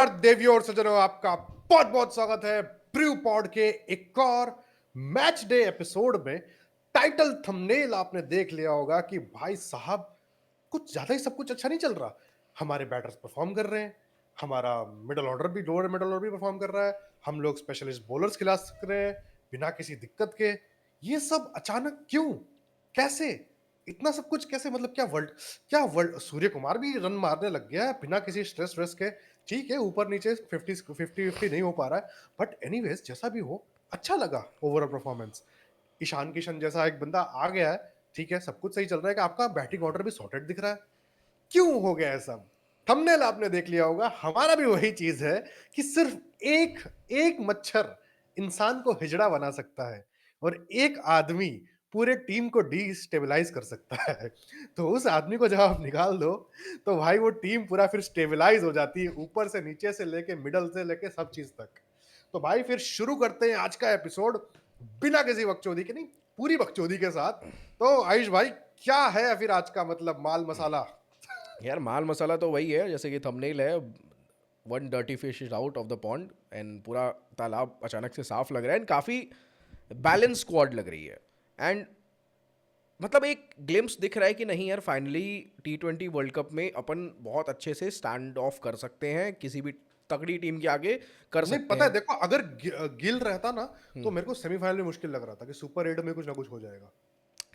देवियों और सज्जनों, आपका बहुत बहुत स्वागत है ब्रू पॉड के एक और मैच डे एपिसोड में। टाइटल थंबनेल आपने देख लिया होगा कि भाई साहब कुछ ज्यादा ही सब कुछ अच्छा नहीं चल रहा। हमारे बैटर्स परफॉर्म कर रहे हैं, हमारा मिडिल ऑर्डर भी, लोअर मिडिल ऑर्डर भी परफॉर्म कर रहा है, हम लोग स्पेशलिस्ट बॉलर्स खिला सक रहे हैं बिना किसी दिक्कत के। ये सब अचानक क्यों, कैसे, इतना सब कुछ कैसे? मतलब क्या वर्ल्ड सूर्य कुमार भी रन मारने लग गया है बिना किसी स्ट्रेस व्रेस के। ठीक है, ऊपर नीचे 50-50 नहीं हो पा रहा है, बट एनीवेज जैसा भी हो, अच्छा लगा ओवरऑल परफॉर्मेंस। ईशान किशन जैसा एक बंदा आ गया है, ठीक है, सब कुछ सही चल रहा है कि आपका बैटिंग ऑर्डर भी सॉर्टेड दिख रहा है। क्यों हो गया है सब? थंबनेल आपने देख लिया होगा, हमारा भी वही चीज है कि सिर्फ एक एक मच्छर इंसान को हिजड़ा बना सकता है और एक आदमी पूरे टीम को डिस्टेबलाइज कर सकता है। तो उस आदमी को जब आप निकाल दो, तो भाई वो टीम पूरा फिर स्टेबलाइज हो जाती है, ऊपर से नीचे से लेके मिडल से लेके सब चीज तक। तो भाई फिर शुरू करते हैं आज का एपिसोड बिना किसी बकचोदी के, नहीं पूरी बकचोदी के साथ। तो आयुष भाई, क्या है फिर आज का मतलब माल मसाला? यार माल मसाला तो वही है जैसे कि थंबनेल है। One dirty fish is out of the pond and पूरा तालाब अचानक से साफ लग रहा है एंड काफ़ी बैलेंस स्क्वाड लग रही है। एंड मतलब एक ग्लिम्स दिख रहा है कि नहीं यार, फाइनली T20 वर्ल्ड कप में अपन बहुत अच्छे से स्टैंड ऑफ कर सकते हैं, किसी भी तगड़ी टीम के आगे कर नहीं सकते पता है, हैं। देखो अगर गिल रहता ना, तो मेरे को सेमीफाइनल में मुश्किल लग रहा था कि सुपर 8 में कुछ ना कुछ हो जाएगा।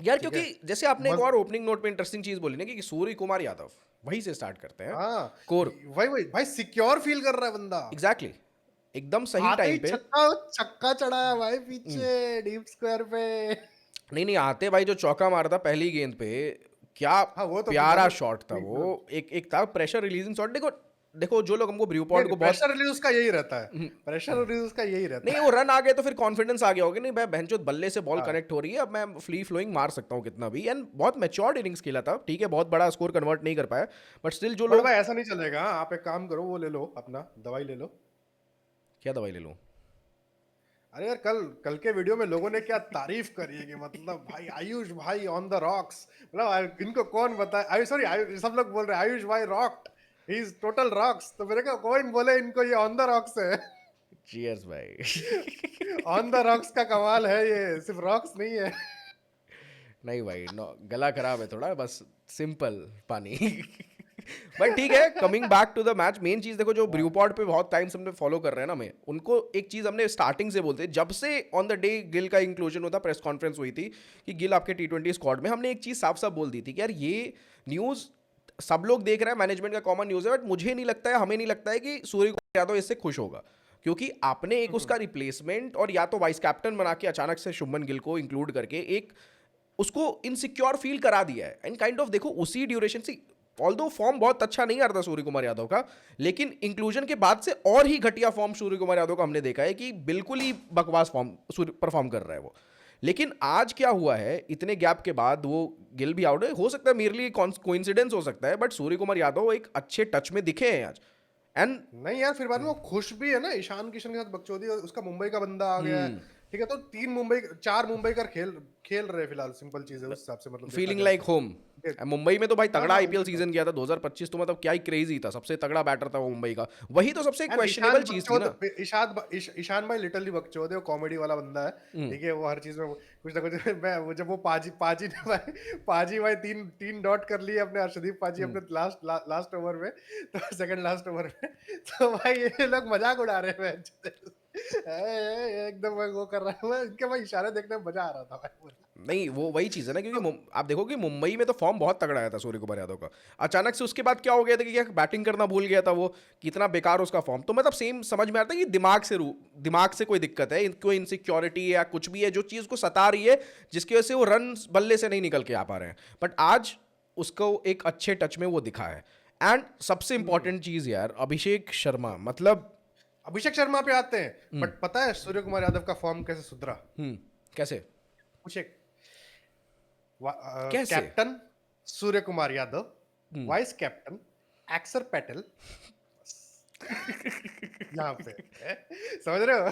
यार ठीक है, क्योंकि जैसे आपने एक मज और ओपनिंग नोट पे इंटरेस्टिंग चीज़ बोली ना कि सूर्य कुमार यादव, वहीं से स्टार्ट करते हैं। हाँ, कोर, वही वही भाई, सिक्योर फील कर रहा है बंदा। एग्जैक्टली, एकदम सही आते ही टाइम पे। छक्का छक्का चढ़ाया भाई पीछे डीप स्क्वायर पे। नहीं नहीं, आते भाई जो चौका मारा था पहली गेंद पे, क्या हाँ वो तो फिर प्यारा मानो शॉट था ठीक वो। था। एक एक था प्रेशर रिलीजिंग शॉट। देखो देखो, जो लोग हमको नहीं ब्रूपॉड नहीं, को बहुत प्रेशर रिलीज उसका यही रहता है, प्रेशर रिलीज उसका यही नहीं, रहता वो है। रन आ गए तो फिर कॉन्फिडेंस आ गया होगा, नहीं भाई बहनचोद बल्ले से बॉल हाँ कनेक्ट हो रही है, अब मैं फ्री फ्लोइंग मार सकता हूँ कितना भी। एंड बहुत मैच्योर्ड इनिंग्स खेला था, ठीक है, बहुत बड़ा स्कोर कन्वर्ट नहीं कर पाया, बट स्टिल जो बट लोग। भाई ऐसा नहीं चलेगा। आप एक काम करो, वो ले लो, अपना दवाई ले लो। क्या दवाई ले लूँ? अरे यार, कल कल के वीडियो में लोगों ने क्या तारीफ करी है कि मतलब भाई आयुष भाई ऑन द रॉक्स। मतलब इनको कौन बताए, आयुष सॉरी, आयुष सब लोग बोल रहे हैं आयुष भाई rocked, he is total rocks. तो मेरे को कौन बोले इनको ये ऑन द रॉक्स है? चीयर्स भाई। ऑन द रॉक्स का कमाल है, ये सिर्फ रॉक्स नहीं है। नहीं भाई, नो, गला खराब है थोड़ा बस, सिंपल पानी। बट ठीक है, coming back to the match, main चीज देखो, जो हाँ। ब्रूपॉड पे बहुत टाइम से हमने फॉलो कर रहे हैं ना, मैं उनको एक चीज हमने स्टार्टिंग से बोलते, जब से ऑन द डे गिल का इंक्लूजन होता, प्रेस कॉन्फ्रेंस हुई थी कि गिल आपके T20 स्क्वाड में, हमने एक चीज साफ साफ बोल दी थी कि यार ये न्यूज सब लोग देख रहे हैं, मैनेजमेंट का कॉमन न्यूज है, बट मुझे नहीं लगता है, हमें नहीं लगता है कि सूर्य कुमार यादव इससे खुश होगा, क्योंकि आपने एक उसका रिप्लेसमेंट और या तो वाइस कैप्टन बना के अचानक से शुभमन गिल को इंक्लूड करके एक उसको इनसिक्योर फील करा दिया है। एंड काइंड ऑफ देखो उसी ड्यूरेशन से, ऑल्दो फॉर्म बहुत अच्छा नहीं आ रहा था सूर्य कुमार यादव का, लेकिन इंक्लूजन के बाद से और ही घटिया फॉर्म सूर्य कुमार यादव का हमने देखा है कि बिल्कुल ही बकवास फॉर्म परफॉर्म कर रहा है वो। लेकिन आज क्या हुआ है, इतने गैप के बाद वो गिल भी आउट है, हो सकता है मेरे लिए कोइंसिडेंस हो सकता है, बट सूर्य कुमार यादव एक अच्छे टच में दिखे हैं आज। एंड नहीं यार, फिर बाद में वो खुश भी है ना, ईशान किशन के साथ बकचोदी, उसका मुंबई का बंदा आ गया है। ठीक है, तो चार मुंबई का खेल खेल रहे हैं फिलहाल। सिंपल चीज है उस हिसाब से, मतलब देखा फीलिंग जाए लाइक तो। होम। ठीक है। मुंबई में तो भाई हाँ तगड़ा हाँ, आईपीएल वही तो। सीजन किया था 2025, तो मतलब क्या ही क्रेजी था, सबसे तगड़ा बैटर था वो मुंबई का, वही तो सबसे यार क्वेश्चनेबल चीज थी ना। ईशान भाई लिटरली बकचोद है, वो कॉमेडी वाला बंदा है। ठीक है, वो हर चीज में कुछ ना कुछ मैं वो जब वो पाजी पाजी ने भाई पाजी भाई तीन तीन डॉट कर लिए अपने, अर्शदीप पाजी अपने लास्ट ओवर में, तो सेकंड लास्ट ओवर में। तो भाई ये लोग मजाक उड़ा रहे हैं। एकदम वो कर रहा है, इनके भाई इशारे देखने में मजा आ रहा था भाई पूरा। नहीं, वो वही चीज़ है ना, क्योंकि तो आप देखो कि मुंबई में तो फॉर्म बहुत तगड़ा आया था सूर्य कुमार यादव का, अचानक से उसके बाद क्या हो गया था कि क्या बैटिंग करना भूल गया था वो, कितना बेकार उसका फॉर्म। तो मतलब सेम समझ में आता है कि दिमाग से कोई दिक्कत है, कोई इनसिक्योरिटी या कुछ भी है जो चीज़ को सता रही है, जिसकी वजह से वो रन बल्ले से नहीं निकल के आ पा रहे हैं। बट आज उसको एक अच्छे टच में वो दिखा है। एंड सबसे इंपॉर्टेंट चीज़ यार, अभिषेक शर्मा, मतलब अभिषेक शर्मा पे आते हैं, बट पता है सूर्य कुमार यादव का फॉर्म कैसे सुधरा? कैसे? कुछ एक कैसे? Captain Surya Kumar Yadav, vice captain अक्षर पटेल, यहाँ पे समझ रहे हो?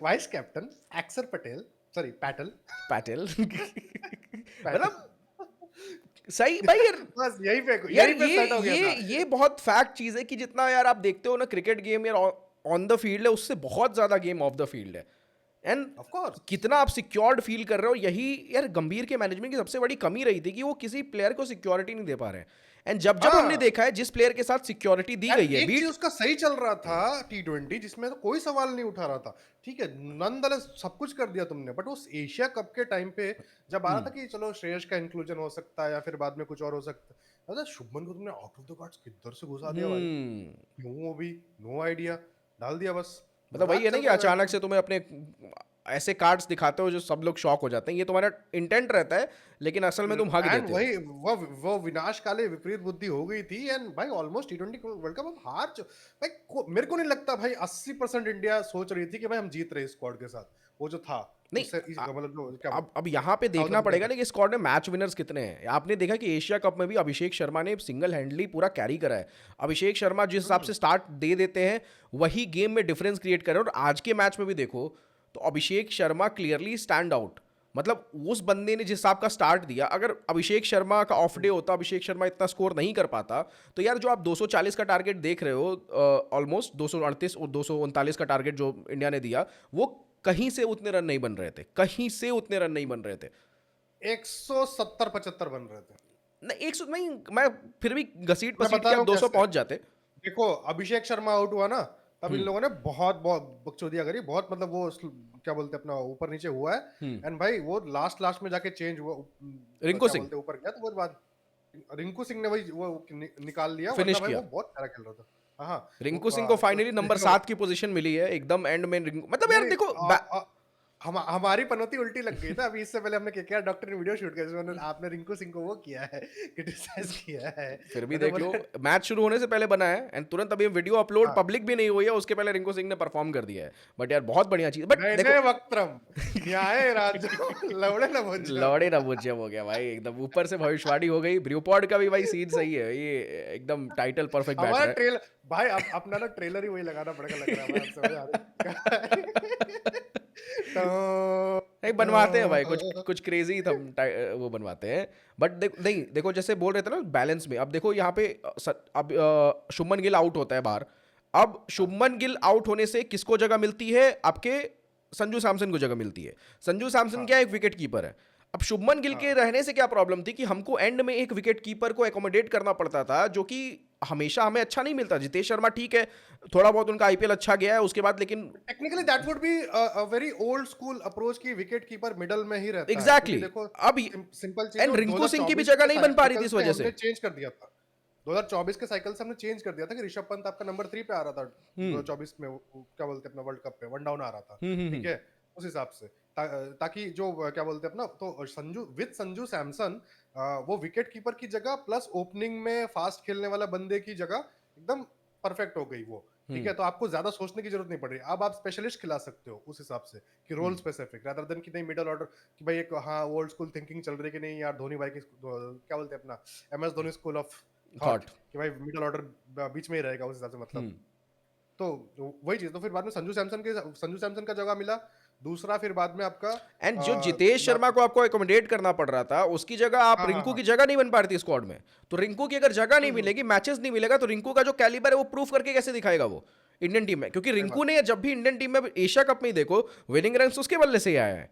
वाइस कैप्टन अक्षर Patel, sorry petal, Patel. Petal. मतलब सही भाई यार। बस यार यहीं पे सेट हो गया था। ये बहुत फैक्ट चीज है कि जितना यार आप देखते हो ना क्रिकेट गेम यार ऑन द फील्ड है, उससे बहुत ज्यादा गेम ऑफ द फील्ड है। End of course. कितना आप सिक्योर्ड फील कर रहे हो, यही यार गंभीर के मैनेजमेंट की सबसे बड़ी कमी रही थी कि वो किसी प्लेयर को सिक्योरिटी नहीं दे पा रहे हैं। एंड जब जब हमने हाँ, देखा है जिस प्लेयर के साथ सिक्योरिटी दी एंड गई है, एक चीज बीट उसका सही चल रहा था T20 जिसमें तो कोई सवाल नहीं उठा रहा था। ठीक है, नॉनदलेस सब कुछ कर दिया तुमने, बट उस एशिया कप के टाइम पे जब आ रहा था कि चलो श्रेयस का इंक्लूजन हो सकता है या फिर बाद में कुछ और हो सकता है, मतलब शुभमन को तुमने आउट ऑफ द कार्ड्स किधर से घुसा दिया भाई। क्यों, वो भी नो आइडिया, डाल दिया बस। मतलब वही मजाक है ना चल कि रहा है अचानक वैसे। से तुम्हें अपने ऐसे कार्ड्स दिखाते हो जो सब लोग शॉक हो जाते हैं, ये तुम्हारा इंटेंट रहता है लेकिन असल में तुम हक एंड देते हो। वही वो विनाशकाले विपरीत बुद्धि हो गई थी। एंड भाई ऑलमोस्ट T20 वर्ल्ड कप हम भाई मेरे को नहीं लगता भाई 80% इंडिया सोच रही थी कि भाई हम जीत रहे स्क्वाड के साथ, वो जो था नहीं उससे मतलब जो क्या अब यहाँ पे साउथ देखना पड़ेगा अफ्रीका ना कि स्क्वाड में मैच विनर्स कितने हैं। आपने देखा कि एशिया कप में भी अभिषेक शर्मा ने सिंगल हैंडली पूरा कैरी करा है। अभिषेक शर्मा जिस हिसाब से स्टार्ट दे देते हैं वही गेम में डिफरेंस क्रिएट कर रहे हैं। और आज के मैच में भी देखो तो Abhishek Sharma clearly stand out. मतलब उस बंदे ने जिस हिसाब का स्टार्ट दिया, अगर अभिषेक शर्मा का ऑफ डे होता, अभिषेक शर्मा इतना स्कोर नहीं कर पाता, तो यार जो आप 240 का टारगेट देख रहे हो, ऑलमोस्ट 238 और 239 का टारगेट जो इंडिया ने दिया, वो कहीं से उतने रन नहीं बन रहे थे, कहीं से उतने रन नहीं बन रहे थे। 170-75 बन रहे थे। नहीं 100 नहीं, मैं फिर भी घसीट मैं पसीट बता के रहा आप हूँ 200 कैसे। पहुंच जाते। देखो अभिषेक शर्मा आउट हुआ ना, तब इन लोगों ने बहुत बहुत बकचोदिया करी, बहुत मतलब वो क्या बोलते हैं अपना ऊपर नीचे हुआ है। एंड भाई वो लास्ट लास्ट में जाके चेंज हुआ, रिंकू क्या सिंह बोलते हैं ऊपर गया, तो वो बाद रिंकू सिंह ने वही वो निकाल लिया, वरना फिनिश भाई किया। वो बहुत प्यारा खेल रहा था। हाँ हाँ, रिंकू सिंह को फाइनली नंबर 7 की पोजीशन मिली है एकदम एंड में। रिंकू मतलब यार नहीं देखो हमारी पनौती उल्टी लग गई था। अभी इससे पहले हमने केकेआर डॉक्टर ने वीडियो शूट किया जिसमें आपने रिंकू सिंह को वो किया है, क्रिटिसाइज किया है। फिर भी मैंने देख लो बोला मैच शुरू होने से पहले बना है एंड तुरंत अभी वीडियो अपलोड हाँ, पब्लिक भी नहीं हुई है, उसके पहले रिंकू सिंह ने परफॉर्म कर दिया है। बट यार बहुत बढ़िया चीज। बट नए देखो वक्त्रम न्याय राज्य लवड़े न भुजम। लौड़े ना बुझे हो गया भाई, एकदम ऊपर से भविष्यवाणी हो गई। ब्रूपॉड का भी भाई सीन सही है, ये एकदम टाइटल परफेक्ट बैठ हमारा रहा है। ट्रेलर भाई अपना ना ट्रेलर ही वही लगाना पड़ेगा लग रहा है हमें, अब समझ आ रही है। नहीं बनवाते हैं भाई कुछ कुछ क्रेजी हम वो बनवाते हैं। बट नहीं देखो जैसे बोल रहे थे ना बैलेंस में, अब देखो यहाँ पे अब शुभमन गिल आउट होता है बाहर। अब शुभमन गिल आउट होने से किसको जगह मिलती है? आपके संजू सैमसन को जगह मिलती है। संजू सैमसन हाँ क्या एक विकेट कीपर है। अब शुभमन गिल के हाँ रहने से क्या प्रॉब्लम थी कि हमको एंड में एक विकेट कीपर को एकोमोडेट करना पड़ता था, जो कि हमेशा हमें अच्छा नहीं मिलता। जितेश शर्मा ठीक है, थोड़ा बहुत उनका आईपीएल अच्छा गया है उसके बाद, लेकिन technically that would be a very old school approach की विकेट कीपर मिडल में ही रहता है, क्योंकि एग्जैक्टली देखो अब सिंपल चीज है, एंड वो रिंकू सिंह की भी 2024 जगह के नहीं बन पा रही थी साइकिल इस से वजह हमने से। चेंज कर दिया था। 2024 के साइकिल से हमने चेंज कर दिया था कि ऋषभ पंत आपका नंबर 3 पे आ रहा था 2024 में, क्या बोलते हैं अपना वर्ल्ड कप पे वन डाउन आ रहा था। ठीक है, उस हिसाब से ताकि जो क्या बोलते हैं अपना, तो संजू सैमसन वो विकेट कीपर की जगह प्लस ओपनिंग में फास्ट खेलने वाला बंदे की जगह एकदम परफेक्ट हो गई वो। ठीक है, तो आपको ज्यादा सोचने की जरूरत नहीं पड़ रही। अब आप स्पेशलिस्ट खिला सकते हो उस हिसाब से कि रोल स्पेसिफिक रादर देन कि नहीं मिडल ऑर्डर, कि भाई एक हाँ ओल्ड स्कूल थिंकिंग चल रही है कि नहीं यार, धोनी भाई की क्या बोलते हैं अपना MS Dhoni school of thought, thought कि भाई मिडल ऑर्डर बीच में ही रहेगा उस हिसाब से, मतलब तो वही चीज। तो फिर बाद में संजू सैमसन का जगह मिला दूसरा, फिर बाद में आपका एंड जो जितेश शर्मा को आपको एकोमोडेट करना पड़ रहा था उसकी जगह आप हाँ हाँ रिंकू हाँ की जगह नहीं बन पा रही थी स्क्वाड में। तो रिंकू की अगर जगह नहीं मिलेगी, मैचेस नहीं मिलेगा, तो रिंकू का जो कैलिबर है वो प्रूफ करके कैसे दिखाएगा वो इंडियन टीम में? क्योंकि सही रिंकू बात। ने जब भी इंडियन टीम में एशिया कप में ही देखो विनिंग रन्स उसके बल्ले से ही आया है।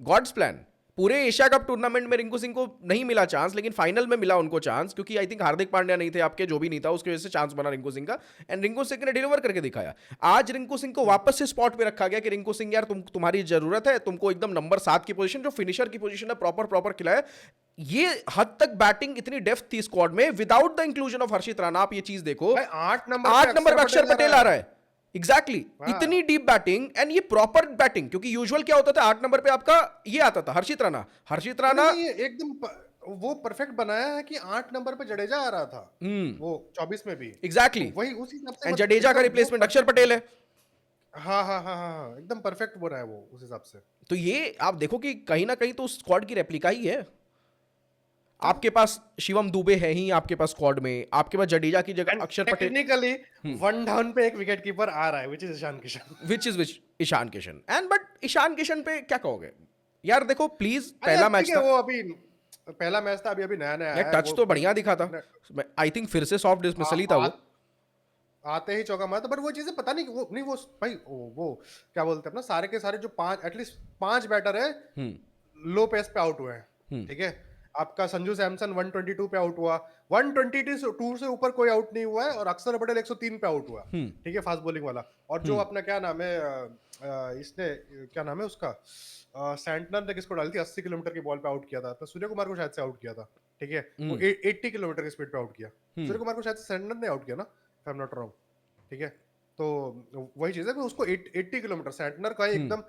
God's plan. पूरे एशिया कप टूर्नामेंट में रिंकू सिंह को नहीं मिला चांस, लेकिन फाइनल में मिला उनको चांस, क्योंकि आई थिंक हार्दिक पांड्या नहीं थे आपके, जो भी नहीं था उसकी वजह से चांस बना रिंकू सिंह का। एंड रिंकू सिंह ने डिलीवर करके दिखाया। आज रिंकू सिंह को वापस से स्पॉट पे रखा गया कि रिंकू सिंह यार तुम्हारी जरूरत है, तुमको एकदम नंबर 7 की पोजीशन जो फिनिशर की पोजीशन है प्रॉपर खिलाया। ये हद तक बैटिंग इतनी डेप्थ थी स्क्वाड में विदाउट द इंक्लूजन ऑफ हर्षित राणा। आप ये चीज देखो, भाई 8 नंबर 8 नंबर पे अक्षर पटेल आ रहा है। एग्जैक्टली हाँ इतनी डीप बैटिंग एंड ये प्रॉपर बैटिंग, क्योंकि यूजुअल क्या होता था 8 नंबर पे आपका ये आता था हर्षित राणा। नहीं, ये एकदम वो परफेक्ट बनाया है कि 8 नंबर पे जडेजा आ रहा था वो 24 में भी, एग्जैक्टली तो वही उस हिसाब से एंड मतलब जडेजा का एकदम वो रिप्लेसमेंट अक्षर पटेल है। हाँ हाँ हाँ हाँ हाँ, एकदम परफेक्ट बना है वो उस हिसाब से। तो ये आप देखो कि कहीं ना कहीं तो उस स्क्वाड की रेप्लिका ही है। हाँ आपके पास शिवम दुबे है ही आपके पास स्क्वाड में, आपके पास जडेजा की जगह एंड अक्षर पटेल, टेक्निकली वन डाउन पे एक विकेट कीपर आ रहा है which is Ishan Kishan. Which Ishan Kishan. And but Ishan Kishan पे क्या कहोगे यार? देखो प्लीज अरे पहला ठीक मैच है, था। वो अभी पहला मैच था, अभी अभी नया नया यार है टच वो। तो बढ़िया दिखा था, आई थिंक फिर से सॉफ्ट डिसमिसल ही था वो। आते ही चौका मारा था, बट वो चीजें पता नहीं वो नहीं, वो भाई वो क्या बोलते हैं अपना, सारे के सारे जो 5 एटलीस्ट 5 बैटर है लो पेस पे आउट हुए हैं, ठीक है। आपका संजू सैमसन 122 पे आउट हुआ, 122 से ऊपर कोई आउट नहीं हुआ है, और अक्षर पटेल 103 पे आउट हुआ, ठीक है, फास्ट बॉलिंग वाला। और जो अपना क्या नाम है, इसने क्या नाम है उसका, सैंटनर ने किसको डाली थी 80 किलोमीटर की बॉल पे आउट किया था, तो सूर्य कुमार को शायद से आउट किया था, ठीक है। वो 80 किलोमीटर की स्पीड पे आउट किया, सूर्य कुमार को शायद से सैंटनर ने आउट किया ना, if I am not wrong, ठीक है। तो वही चीज है कि उसको 80 किलोमीटर सैंटनर का एकदम,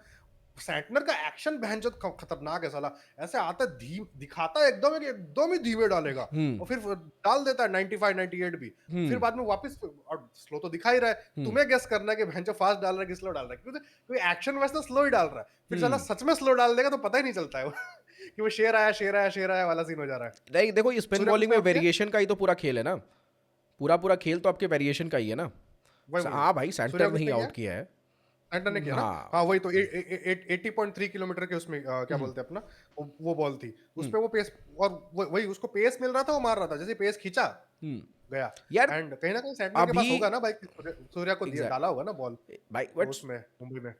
सैंटनर का एक्शन भयंकर खतरनाक है साला, ऐसे आता है दिखाता है एकदम कि एकदम ही धीमे डालेगा, और फिर डाल देता है 95 98 भी, फिर बाद में वापस, और स्लो तो दिखा ही रहा है, तुम्हें गेस करना है कि भयंकर फास्ट डाल रहा है कि स्लो डाल रहा है, क्योंकि एक्शन वैसे स्लो ही डाल रहा है, फिर साला सच में स्लो डाल देगा तो पता ही नहीं चलता है वो कि वो शेर आया शेर आया शेर आया वाला सीन हो जा रहा है। नहीं देखो, स्पिन बॉलिंग में वेरिएशन का ही तो पूरा खेल है ना, पूरा खेल तो आपके वेरिएशन का ही है ना। हाँ भाई, सेंटर नहीं आउट किया है, सैंटनर ने किया ना, हाँ वही तो 80.3 किलोमीटर के उसमें क्या बोलते हैं अपना, वो बॉल थी उस पे, वो पेस, और वही उसको पेस मिल रहा था, वो मार रहा था, जैसे पेस खींचा गया यार। एंड कहीं ना कहीं सैंटनर के पास होगा ना भाई, सूर्या को Exactly. डाला होगा ना बॉल भाई उसमें मुंबई में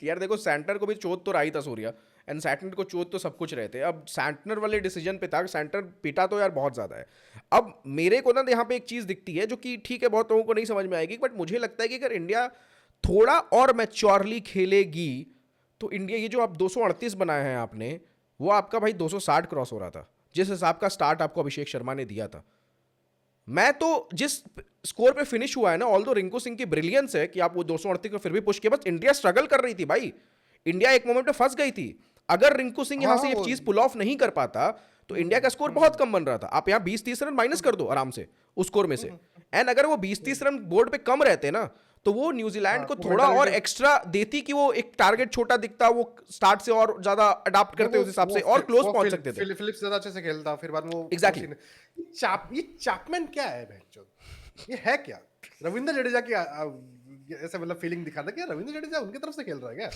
यार देखो, सैंटनर को भी चोट तो रही था सूर्या, एंड सैंटनर को चोट तो सब कुछ रहते हैं। अब सैंटनर वाले डिसीजन पे था, सैंटनर पिटा तो यार बहुत ज्यादा है। अब मेरे को ना यहाँ पे एक चीज दिखती है जो कि ठीक है, बहुत लोगों को नहीं समझ में आएगी, बट मुझे लगता है कि अगर इंडिया थोड़ा और मैच्योरली खेलेगी तो इंडिया, ये जो आप 238 बनाए हैं आपने, वो आपका भाई 260 क्रॉस हो रहा था, जिस हिसाब का स्टार्ट आपको अभिषेक शर्मा ने दिया था। मैं तो जिस स्कोर पे फिनिश हुआ है ना, ऑल दो रिंकू सिंह की ब्रिलियंस है कि आप वो 238 को फिर भी पुश किया, बस इंडिया स्ट्रगल कर रही थी भाई, इंडिया एक मोमेंट पे फंस गई थी। अगर रिंकू सिंह यहां से ये चीज पुल ऑफ नहीं कर पाता तो इंडिया का स्कोर बहुत कम बन रहा था। आप यहां 20-30 रन माइनस कर दो आराम से उस स्कोर में से, एंड अगर वो 20-30 रन बोर्ड पे कम रहते ना, तो वो न्यूजीलैंड को थोड़ा और एक्स्ट्रा देती कि वो एक टारगेट छोटा दिखता, वो स्टार्ट से और ज्यादा अडॉप्ट करते उस हिसाब से और क्लोज पहुंच सकते थे। फिलिप्स ज्यादा अच्छे से खेलता, फिर बाद में वो एग्जैक्टली। ये चैपमैन क्या है बहनचोद, ये है क्या, रविंद्र जडेजा की ऐसे मतलब फीलिंग दिखा था क्या, रविंद्र जडेजा उनकी तरफ से खेल रहा है क्या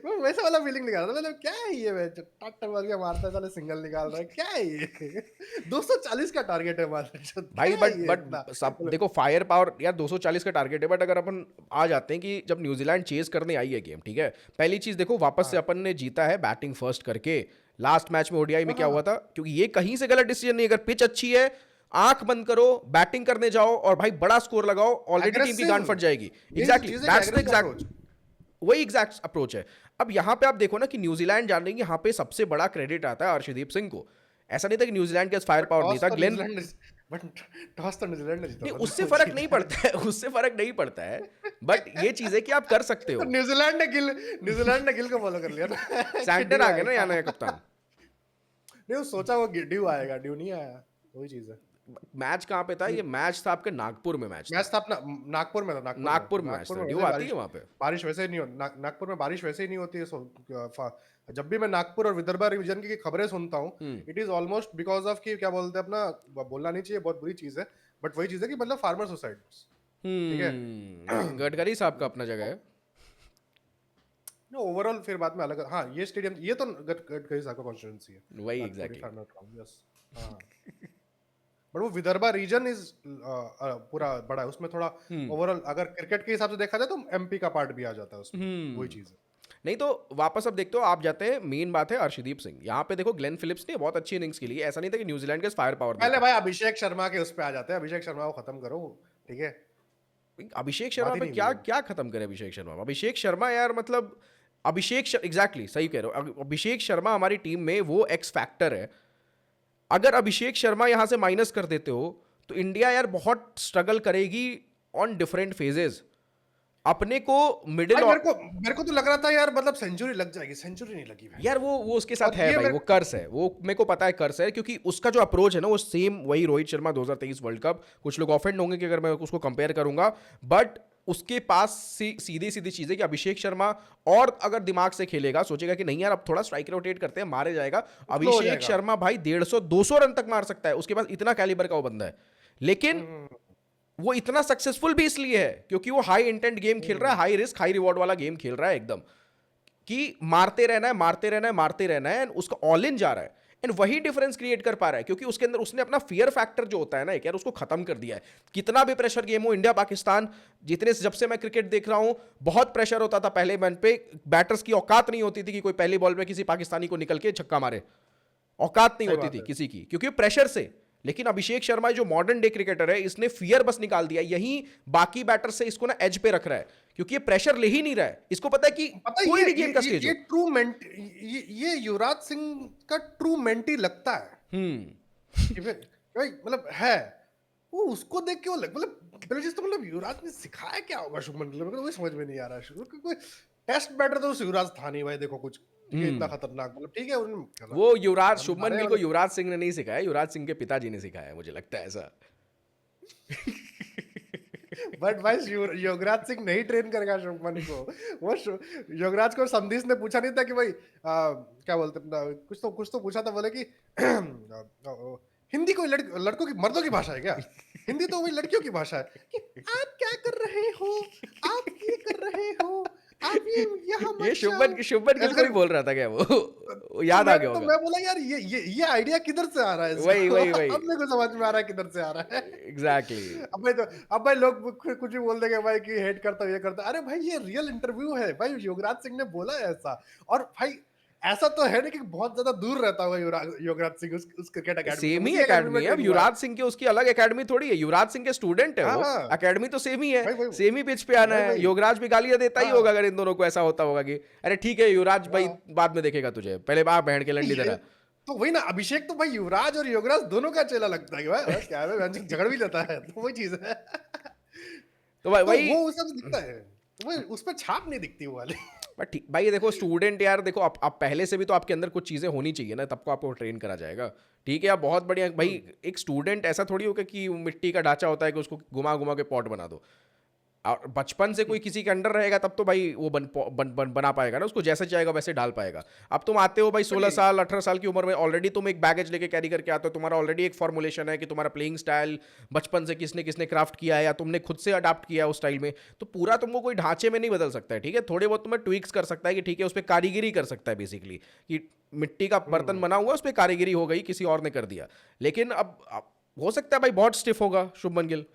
वो वैसा वाला फीलिंग दिखा रहा था, मतलब क्या है ये टट मार के मारता है, साले सिंगल निकाल रहा है, क्या है ये 240 का टारगेट है हमारा भाई, बट सब देखो, फायर पावर यार 240 का टारगेट है, बट अगर अपन आ जाते हैं कि जब न्यूजीलैंड चेज करने आई है गेम, ठीक है, पहली चीज देखो, वापस से अपन ने जीता है बैटिंग फर्स्ट करके। लास्ट मैच में ओडीआई में क्या हुआ था, क्योंकि ये कहीं से गलत डिसीजन नहीं, अगर पिच अच्छी है आंख बंद करो, बैटिंग करने जाओ और भाई बड़ा स्कोर लगाओ, ऑलरेडी टीम की गांड फट जाएगी। एग्जैक्टली, दैट्स द एग्जैक्ट, वही एग्जैक्ट अप्रोच है। अब यहां पे आप देखो ना कि न्यूजीलैंड जान रही है, यहां पे सबसे बड़ा क्रेडिट आता है अर्शदीप सिंह को। ऐसा नहीं था कि न्यूजीलैंड के फायर पावर नहीं था, ग्लेन, बट टॉस तो न्यूजीलैंड ने जीता था, उससे फर्क नहीं पड़ता है, उससे फर्क नहीं पड़ता है, बट ये चीज है कि आप कर सकते हो। न्यूजीलैंड ने गिल को फॉलो कर लिया ना सैंटनर आ गया ना यहाँ नया कप्तान। नहीं, वो सोचा वो ड्यू आएगा, ड्यू नहीं आया, वही चीज है। मैच कहाँ पे था ये? मैच था आपके नागपुर में, मैच था अपना नागपुर में था, नागपुर में मैच था, ड्यू आती है वहाँ पे। बारिश वैसे ही नहीं होती नागपुर में, बारिश वैसे ही नहीं होती है। जब भी मैं नागपुर और विदर्भा रीजन की खबरें सुनता हूँ, it is almost because of कि क्या बोलते हैं अपना, बोलना नहीं चाहिए, बहुत बुरी चीज है, बट वही चीज है कि मतलब फार्मर सुसाइड्स, ठीक है। गडकरी साहब का अपना जगह है ओवरऑल, फिर बाद में अलग, हाँ ये स्टेडियम, ये तो गडकरी साहब का कॉन्स्टिट्यूएंसी है, वही एग्जैक्टली। बट वो विदर्भा रीजन इज पूरा बड़ा है, उसमें थोड़ा ओवरऑल अगर क्रिकेट के हिसाब से देखा जाए तो एमपी का पार्ट भी आ जाता है उसमें, वही चीज है। नहीं तो वापस अब देखते हो, आप जाते हैं, मेन बात है अर्शदीप सिंह। यहाँ पे देखो, ग्लेन फिलिप्स ने बहुत अच्छी इनिंग्स खेली है, ऐसा नहीं था कि न्यूजीलैंड के फायर पावर। पहले भाई अभिषेक शर्मा के उस पे आ जाते हैं, अभिषेक शर्मा को खत्म करो, ठीक है। अभिषेक शर्मा पे क्या क्या खत्म करे अभिषेक शर्मा? अभिषेक शर्मा यार, मतलब एग्जैक्टली सही कह रहे हो, अभिषेक शर्मा हमारी टीम में वो एक्स फैक्टर है। अगर अभिषेक शर्मा यहां से माइनस कर देते हो तो इंडिया यार बहुत स्ट्रगल करेगी ऑन डिफरेंट फेजेस। अपने को मिडिल, मेरे को तो लग रहा था यार, मतलब सेंचुरी लग जाएगी, सेंचुरी नहीं लगी भाई। यार वो उसके साथ है भाई, वो कर्स है, वो मेरे को पता है कर्स है, क्योंकि उसका जो अप्रोच है ना, वो सेम वही रोहित शर्मा 2023 वर्ल्ड कप। कुछ लोग ऑफेंड होंगे कि अगर मैं उसको कंपेयर करूंगा, बट उसके पास सीधी सीधी चीज है कि अभिषेक शर्मा और अगर दिमाग से खेलेगा, सोचेगा कि नहीं यार अब थोड़ा स्ट्राइक रोटेट करते हैं, मारे जाएगा, अभिषेक शर्मा भाई 150-200 रन तक मार सकता है, उसके पास इतना कैलिबर का वो बंदा है। लेकिन वो इतना सक्सेसफुल भी इसलिए है क्योंकि वो हाई इंटेंट गेम खेल रहा है, हाई रिस्क हाई रिवॉर्ड वाला गेम खेल रहा है एकदम। कि मारते रहना है, मारते रहना है, मारते रहना है, एंड उसका ऑल इन जा रहा है, एंड वही डिफरेंस क्रिएट कर पा रहा है क्योंकि उसके अंदर उसने अपना फियर फैक्टर जो होता है ना, यार उसको खत्म कर दिया है। कितना भी प्रेशर गेम हो, इंडिया पाकिस्तान जितने जब से मैं क्रिकेट देख रहा हूं, बहुत प्रेशर होता था पहले मैच पे, बैटर्स की औकात नहीं होती थी कि कोई पहली बॉल पे किसी पाकिस्तानी को निकल के छक्का मारे, औकात नहीं सही होती बात थी है। किसी की, क्योंकि प्रेशर से। लेकिन अभिषेक शर्मा जो मॉडर्न डे क्रिकेटर है, इसने फियर बस निकाल दिया, यही बाकी बैटर से इसको ना एज पे रख रहा है, क्योंकि ये प्रेशर ले ही नहीं रहा है, इसको पता है कि पता है कोई भी गेम का स्टेज ये हो। ट्रू मेंट ये युवराज सिंह का ट्रू मेंटी लगता है कि भाई मतलब है वो, उसको देख के वो मतलब पहली चीज तो मतलब युवराज ने सिखाया क्या होगा शुभमन गिल, मेरे को वही समझ में नहीं आ रहा है। कोई टेस्ट बैटर तो युवराज था नहीं भाई, देखो कुछ ये इतना खतरनाक, मतलब ठीक है उन्होंने खेला, वो युवराज, हम शुभमन हारे गिल को वाले। युवराज सिंह ने नहीं सिखाया, युवराज सिंह के पिताजी ने सिखाया, मुझे लगता है ऐसा। बट भाई योगराज सिंह नहीं ट्रेन करेगा शुभमन को। वो योगराज को समधीश ने पूछा नहीं था कि भाई क्या बोलते अपना, कुछ तो पूछा था, बोले कि हिंदी कोई लड़कों की मर्दों की भाषा है क्या? हिंदी तो वही लड़कियों की भाषा है कि आप क्या कर रहे हो, आप ये कर रहे हो, आप ये यहाँ ये मत जाओ शुभमन गिल को ऐसे। ही बोल रहा था क्या वो? वो तो याद आ गया तो होगा। मैं बोला यार ये आइडिया किधर से आ रहा है वही इसको। वही वही, अब मेरे को समझ में आ रहा है किधर से आ रहा है। एग्जैक्टली। अब भाई लोग कुछ भी बोल देंगे भाई कि हेट करता हूँ, ये करता हूँ। अरे भाई ये रियल इंटरव्यू है भाई, योगराज सिंह ने बोला है ऐसा। और भाई ऐसा तो है नहीं कि बहुत ज्यादा दूर रहता होगा योगराज सिंह उस क्रिकेट एकेडमी से, सेम ही उसी एकेडमी में एकेडमी है, अब ट्रेन हुआ है। युवराज सिंह के उसकी अलग एकेडमी थोड़ी है, युवराज सिंह के स्टूडेंट है हाँ वो, हाँ एकेडमी तो सेम ही है, भाई भाई सेम ही पिच पे आना भाई है। भाई योगराज भी गालियां देता ही हाँ होगा अगर इन दोनों को ऐसा होता होगा कि अरे ठीक है युवराज भाई, हाँ। बाद में देखेगा तुझे, पहले बाहर बहन के लंडी ये तरह। तो वही ना, अभिषेक तो भाई युवराज और योगराज दोनों का चेला लगता है कि भाई क्या है भाई, झगड़ भी लेता है, तो वही चीज है। तो भाई तो वही, वो उस सब दिखता है, तो वही उस पर छाप नहीं दिखती वो वाली। बट ठीक भाई, ये देखो स्टूडेंट यार, देखो आप पहले से भी तो आपके अंदर कुछ चीज़ें होनी चाहिए ना, तब को आपको ट्रेन करा जाएगा। ठीक है, आप बहुत बढ़िया भाई, एक स्टूडेंट ऐसा थोड़ी होगा कि मिट्टी का ढांचा होता है कि उसको घुमा घुमा के पॉट बना दो। और बचपन से कोई किसी के अंडर रहेगा तब तो भाई वो बना पाएगा ना, उसको जैसे चाहेगा वैसे डाल पाएगा। अब तुम आते हो भाई 16 साल 18 साल की उम्र में, ऑलरेडी तुम एक बैगेज लेके कैरी करके आते हो, तुम्हारा ऑलरेडी एक फॉर्मुलेशन है कि तुम्हारा प्लेइंग स्टाइल बचपन से किसने किसने क्राफ्ट किया है या तुमने खुद से अडाप्ट किया है उस स्टाइल में, तो पूरा तुमको कोई ढांचे में नहीं बदल सकता है। ठीक है, थोड़े बहुत तुम्हें ट्विक्स कर सकता है कि ठीक है उस पर कारीगिरी कर सकता है बेसिकली, कि मिट्टी का बर्तन बना हुआ उस पर कारीगिरी हो गई, किसी और ने कर दिया। लेकिन अब हो सकता है भाई बहुत स्टिफ होगा शुभमन गिल,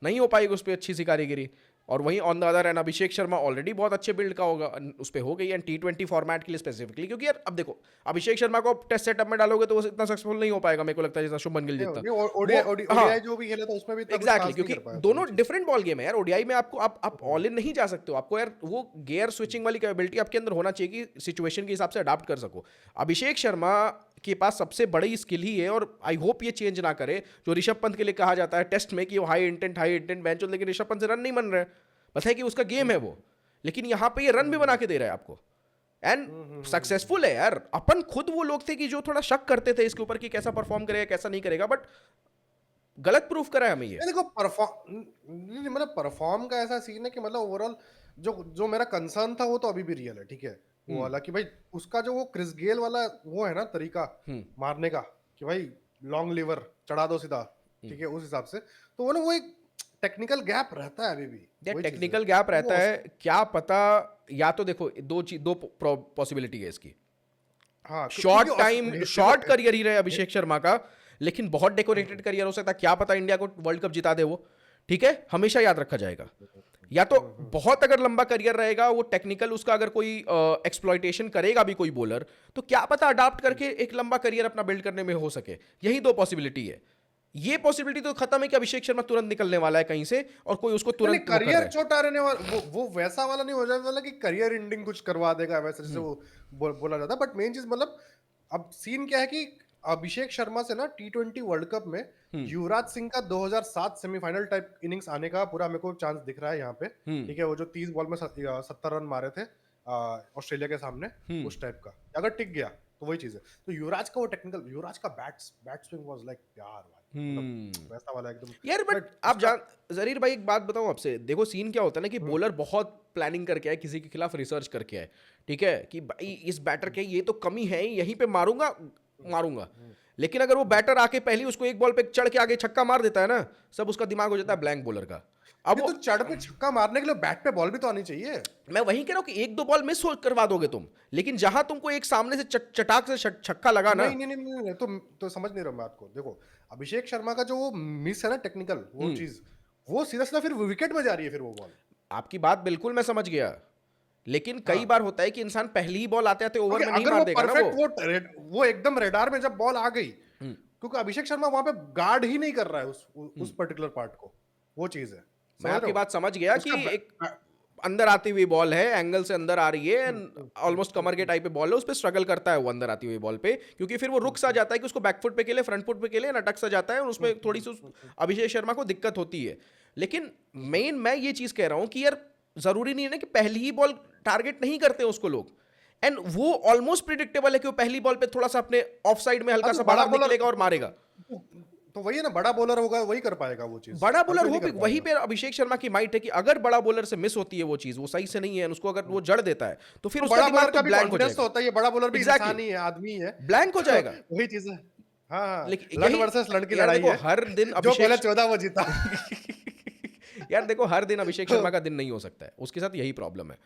नहीं हो पाएगी उस पर अच्छी सी कारीगिरी। और वहीं on the other and Abhishek Sharma already बहुत अच्छे बिल्ड का होगा, उस पर हो गई एंड T20 फॉर्मेट के लिए स्पेसिफिकली, क्योंकि यार अब देखो अभिषेक शर्मा को टेस्ट सेटअप में डालोगे तो वो इतना सक्सेसफुल नहीं हो पाएगा, मेरे को लगता है जितना शुभमन गिल जितना वो। हाँ ओडीआई जो भी खेला था उसमें भी इतना कुछ एग्जैक्टली, खास नहीं क्योंकि कर पाया, तो दोनों वही चीज। डिफरेंट बॉल गेम है यार। ओडीआई में आपको आप ऑल इन नहीं जा सकते हो, आपको यार वो गियर स्विचिंग वाली कैपेबिलिटी आपके अंदर होना चाहिए कि सिचुएशन के हिसाब से अडाप्ट कर सको। अभिषेक शर्मा के पास सबसे बड़ी स्किल ही है, और आई होप ये चेंज ना करे, जो ऋषभ पंत के लिए कहा जाता है टेस्ट में कि वो हाई इंटेंट बेंच, लेकिन ऋषभ पंत से रन नहीं बन रहे, बस है कि उसका गेम है वो, लेकिन यहाँ पे ये रन भी बना के दे रहा है आपको एंड सक्सेसफुल है यार। अपन खुद वो लोग थे कि जो थोड़ा शक करते थे इसके ऊपर कि कैसा परफॉर्म करेगा कैसा नहीं करेगा, बट गलत प्रूफ करा है हमें ये। नहीं देखो मतलब परफॉर्म का ऐसा सीन है कि मतलब ओवरऑल जो जो मेरा कंसर्न था वो तो अभी भी रियल है, ठीक है। वो वाला कि भाई उसका जो वो क्रिस गेल वाला वो है ना तरीका मारने का, कि भाई लॉन्ग लीवर चढ़ा दो सीधा, ठीक है, उस हिसाब से तो वो ना वो एक टेक्निकल गैप रहता है अभी भी, यार वही चीज टेक्निकल है। गैप रहता वो है, क्या पता, या तो देखो दो पॉसिबिलिटी है इसकी। हाँ शॉर्ट क्योंकि टाइम शॉर्ट करियर ही रहे अभिषेक शर्मा का, लेकिन बहुत डेकोरेटेड करियर हो सकता है, क्या पता इंडिया को वर्ल्ड कप जिता दे वो। ठीक है, हमेशा याद रखा जाएगा। या तो बहुत अगर लंबा करियर रहेगा वो टेक्निकल, उसका अगर कोई एक्सप्लॉयटेशन करेगा भी कोई बॉलर, तो क्या पता अडाप्ट करके एक लंबा करियर अपना बिल्ड करने में हो सके। यही दो पॉसिबिलिटी है। ये पॉसिबिलिटी तो खत्म है कि अभिषेक शर्मा तुरंत निकलने वाला है कहीं से और कोई उसको तुरंत वो कर रहा करियर है। छोटा रहने वाला वो वैसा वाला नहीं हो जाने वाला कि करियर एंडिंग कुछ करवा देगा वैसे जैसे वो बोला जाता है। बट मेन चीज मतलब अब सीन क्या है कि अभिषेक शर्मा से ना T20 वर्ल्ड कप में युवराज सिंह का 2007 सेमीफाइनल टाइप इनिंग्स आने का पूरा मेरे को चांस दिख रहा है यहाँ पे, ठीक है। वो जो 30 बॉल में 70 रन मारे थे ऑस्ट्रेलिया के सामने, उस टाइप का अगर टिक गया तो वही चीज है। तो युवराज का वो टेक्निकल, युवराज का बैट स्विंग वाज लाइक प्यार भाई, मतलब वैसा वाला एकदम यार बट आप जान जरीर भाई, एक बात बताऊं आपसे, देखो सीन क्या होता है ना कि बॉलर बहुत प्लानिंग करके आए, किसी के खिलाफ रिसर्च करके आए, ठीक है, कि भाई इस बैटर के ये तो कमी है, यहीं पे मारूंगा, लेकिन अगर वो बैटर आके पहली उसको एक बॉल पे चढ़ के आगे छक्का मार देता है ना, सब उसका दिमाग हो जाता है ब्लैंक बॉलर का। अब ये वो तो चढ़ पे छक्का मारने के लिए बैट पे बॉल भी तो आनी चाहिए। मैं वही कह रहा हूँ कि एक दो बॉल मिस करवा दोगे तुम, लेकिन जहां तुमको एक सामने से चटाक से छक्का लगा ना। नहीं नहीं नहीं नहीं, नहीं तो समझ नहीं रहा मैं बात को। देखो अभिषेक शर्मा का जो वो मिस है ना टेक्निकल, वो चीज वो सीधा सीधा फिर विकेट में जा रही है फिर वो बॉल। आपकी बात बिल्कुल मैं समझ गया, लेकिन कई हाँ, बार होता है कि इंसान पहली ही बॉल आते आते ओवर क्योंकि में नहीं अगर मार वो देगा ना वो। परफेक्ट वो एकदम रेडार में जब बॉल आ गई, हम्म, क्योंकि अभिषेक शर्मा वहां पे गार्ड ही नहीं कर रहा है उस पर्टिकुलर पार्ट को, वो चीज है, मैं समझ रहे आपकी हो? बात समझ गया कि उसका एक अंदर आती हुई बॉल है, एंगल से अंदर आ रही है, ऑलमोस्ट कमर के टाइप पे बॉल है, उस पर स्ट्रगल करता है वो अंदर आती हुई बॉल पे, क्योंकि फिर वो रुक सा जाता है कि उसको बैकफुट पे खेले, फ्रंट फुट पे खेले, अटक सा जाता है और उसमें थोड़ी सी अभिषेक शर्मा को दिक्कत होती है। लेकिन मेन मैं ये चीज कह रहा हूं कि यार जरूरी नहीं है ना कि पहली ही बॉल टारगेट नहीं करते उसको लोग, एंड वो ऑलमोस्ट प्रिडिक्टेबल है कि वो पहली बॉल पे थोड़ा सा अपने ऑफ साइड में हल्का हाँ, सा तो बड़ा बाहर बॉलर निकलेगा और मारेगा। तो वही है ना, बड़ा बॉलर होगा वही कर पाएगा वो चीज, बड़ा हर बॉलर कोई हो नहीं भी कर वही पाएगा। पे अभिषेक शर्मा की माइट है कि अगर बड़ा बॉलर से मिस होती है वो चीज, वो सही से नहीं है, उसको अगर वो जड़ देता है तो फिर तो उसका बड़ा दिमाग बॉलर तो का भी ब्लैंक हो कॉन्फिडेंस तो जाएगा। होता है, ये बड़ा बॉलर भी एग्जैक्टली इंसान ही है, आदमी ही है। ब्लैंक हो तो जाएगा। वही चीज है। हाँ हाँ, लेकिन लड़ यही वर्सेस लड़ की यार लड़ाई देखो है। हर दिन जो अभिषेक पहले 14 वो जीता। यार देखो हर दिन अभिषेक शर्मा का दिन नहीं हो सकता है, उसके साथ यही प्रॉब्लम है।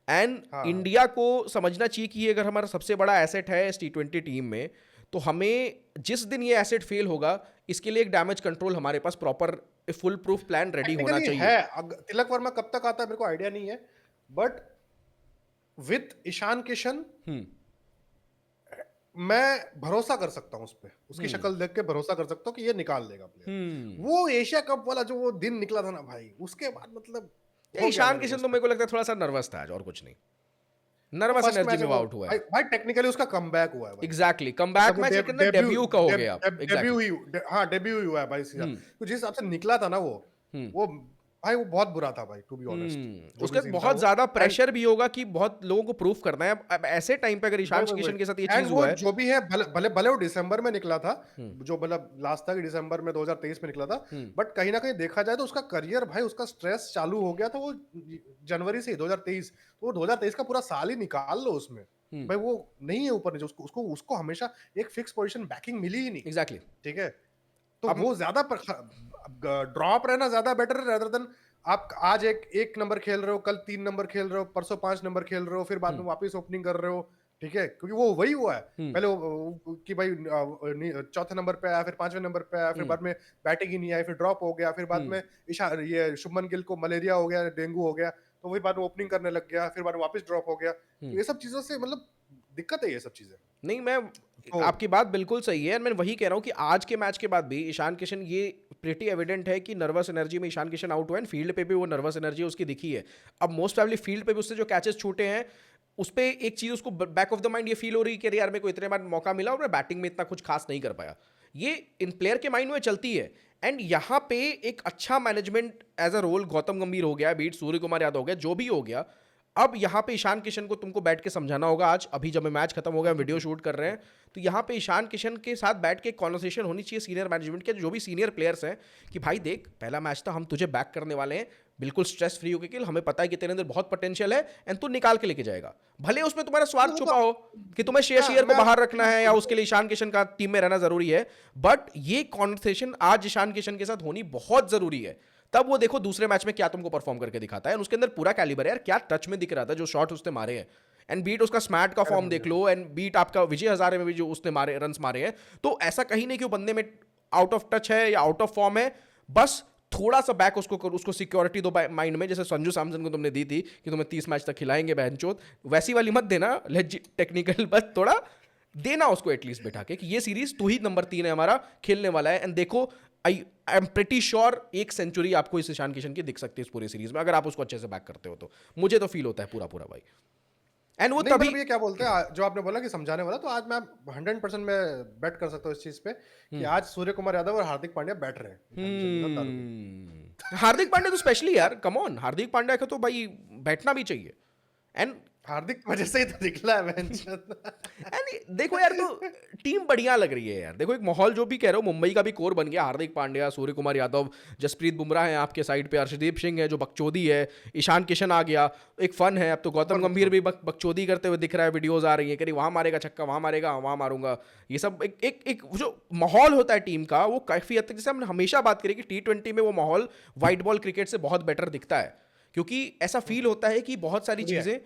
एंड हाँ, इंडिया को समझना चाहिए कि ये अगर हमारा सबसे बड़ा एसेट है इस T20 टीम में, तो हमें जिस दिन ये एसेट फेल होगा, इसके लिए एक डैमेज कंट्रोल हमारे पास proper full proof plan ready होना टेक्निकली है। चाहिए। तिलक वर्मा कब तक आता है मेरे को आइडिया नहीं है, बट विथ ईशान किशन हम्म मैं भरोसा कर सकता हूं उस पे, उसकी शक्ल देख के भरोसा कर सकता हूं कि ये निकाल देगा प्लेयर। वो एशिया कप वाला जो वो दिन निकला था ना भाई, उसके बाद मतलब ये हो गया ईशान मेरे को किशन उस तो पे। मेरे को लगता है थोड़ा सा नर्वस था आज, और कुछ नहीं, वो नर्वस फर्स्ट एनर्जी मैच में है वो वो आउट हुआ है। भाई, भाई टेक्निकली उसका कमबैक हुआ है भाई। एग्जैक्टली मतलब कमबैक वो मैच एक ना डेब्यू का हो गया। Debut exactly. ही, हाँ डेब्यू ही हुआ है भाई सीधा। तो जिस हिसाब से निकला था ना हम्म वो भाई वो बहुत बुरा था भाई, टू बी ऑनेस्ट। जो उसके भी बाद सीन था बहुत वो, ज्यादा एंड प्रेशर भी होगा कि बहुत लोगों को प्रूफ करना है। अब ऐसे टाइम पे अगर ईशान वही किशन के साथ ये एंड चीज वो हुआ है। जो भी है, भले भले भले वो दिसंबर में निकला था, हम्म जो मतलब लास्ट था कि दिसंबर में 2023 में निकला था, हम्म बट कहीं ना कहीं देखा जाए तो उसका करियर भाई, उसका स्ट्रेस चालू हो गया था वो जनवरी से 2023। तो वो 2023 का पूरा साल ही निकाल लो उसमें हम्म भाई, वो नहीं है ऊपर नीचे, उसको उसको उसको हमेशा एक फिक्स पोजीशन बैकिंग मिली ही नहीं। एग्जैक्टली। ठीक है, तो अब वो ज्यादा ड्रॉप रहना ज्यादा बेटर है रेदर देन आप आज एक नंबर खेल रहे हो, कल 3 नंबर खेल रहे हो, परसों 5 नंबर खेल रहे हो, फिर बाद हम्म में वापस ओपनिंग कर रहे हो। ठीक है, क्योंकि वो वही हुआ है। हम्म पहले कि भाई चौथे नंबर पे आया, फिर 5वें नंबर पे आया, फिर हम्म बाद में बैटिंग ही नहीं आई, फिर ड्रॉप हो गया, फिर बाद हम्म में ये शुभमन गिल को मलेरिया हो गया, डेंगू हो गया, तो वही बाद में ओपनिंग करने लग गया, फिर बाद में वापस ड्रॉप हो गया। तो हम्म ये सब चीजों से मतलब दिक्कत है, ये सब चीजें नहीं, मैं तो। आपकी बात बिल्कुल सही है। मैं वही कह रहा हूँ कि आज के मैच के बाद भी ईशान किशन, ये प्रीटी एविडेंट है कि नर्वस एनर्जी में ईशान किशन आउट हुआ है। फील्ड पे भी वो नर्वस एनर्जी उसकी दिखी है। अब मोस्ट प्रोबेबली फील्ड पे भी उससे जो कैचेस छूटे हैं, उस पे एक चीज उसको बैक ऑफ द माइंड ये फील हो रही है कि अरे यार मेरे को इतने बार मौका मिला और मैं बैटिंग में इतना कुछ खास नहीं कर पाया। ये इन प्लेयर के माइंड में चलती है। एंड यहाँ पे एक अच्छा management as a role Gautam Gambhir हो गया, बीट सूर्य कुमार यादव हो गया, जो भी हो गया। अब यहाँ पे ईशान किशन को तुमको बैठ के समझाना होगा। आज अभी जब मैच खत्म हो गया, वीडियो शूट कर रहे हैं, तो यहाँ पे ईशान किशन के साथ बैठ के कॉन्वर्सेशन होनी चाहिए सीनियर मैनेजमेंट के, जो भी सीनियर प्लेयर्स हैं, कि भाई देख पहला मैच था, हम तुझे बैक करने वाले हैं बिल्कुल स्ट्रेस फ्री होकर, कि हमें पता है कि तेरे अंदर बहुत पोटेंशियल है एंड तू निकाल के लेके जाएगा। भले उसमें तुम्हारा स्वार्थ वो छुपा तो हो कि तुम्हें शेयर को मैं बाहर रखना है या उसके लिए ईशान किशन का टीम में रहना जरूरी है, बट ये कॉन्वर्सेशन आज ईशान किशन के साथ होनी बहुत जरूरी है। तब वो देखो दूसरे मैच में क्या तुमको परफॉर्म करके दिखाता है। उसके अंदर पूरा कैलिबर है यार, क्या टच में दिख रहा था, जो शॉट उसने मारे हैं। एंड बीट उसका स्मैट का फॉर्म देख लो, एंड बीट आपका विजय हजारे में भी जो उसने मारे रन्स मारे हैं। तो ऐसा कहीं नहीं कि वो बंदे में आउट ऑफ टच है या आउट ऑफ फॉर्म है, बस थोड़ा सा बैक उसको सिक्योरिटी दो माइंड में, जैसे संजू सैमसन को तुमने दी थी कि तुम्हें 30 मैच तक खिलाएंगे बहनचोद, वैसी वाली मत देना टेक्निकल, बस थोड़ा देना उसको एटलीस्ट बैठा के कि ये सीरीज तू ही नंबर 3 है हमारा, खेलने वाला है। एंड देखो I am pretty sure 1 century आपको इस ईशान किशन की दिख सकती है इस पूरी सीरीज में, अगर आप उसको अच्छे से बैक करते हो तो। मुझे तो फील होता है पूरा पूरा भाई। एंड वो नहीं, तभी मतलब ये क्या बोलते हैं, जो आपने बोला कि समझाने वाला, तो आज मैं 100% में बेट कर सकता हूँ इस चीज पे कि आज सूर्य कुमार यादव और हार्दिक पांड्या बैठ रहे हैं। हार्दिक पांड्या तो स्पेशली यार, कम ऑन, हार्दिक पांड्या का तो भाई बैठना भी चाहिए। एंड हार्दिक की वजह से ही तो निकला है मेंशन। एंड देखो यार, तो टीम बढ़िया लग रही है यार। देखो एक माहौल, जो भी कह रहे हो, मुंबई का भी कोर बन गया। हार्दिक पांड्या, सूर्य कुमार यादव, जसप्रीत बुमराह है आपके साइड पे, अर्शदीप सिंह है जो बकचोदी है, ईशान किशन आ गया, एक फन है। अब तो गौतम गंभीर भी बकचोदी करते हुए दिख रहा है, वीडियोज आ रही है कि वहां मारेगा छक्का, वहां मारेगा, वहां मारूंगा। ये सब एक एक एक जो माहौल होता है टीम का, वो काफी हद तक, जैसे हमने हमेशा बात करी कि T20 में वो माहौल व्हाइट बॉल क्रिकेट से बहुत बेटर दिखता है, क्योंकि ऐसा फील होता है कि बहुत सारी चीजें,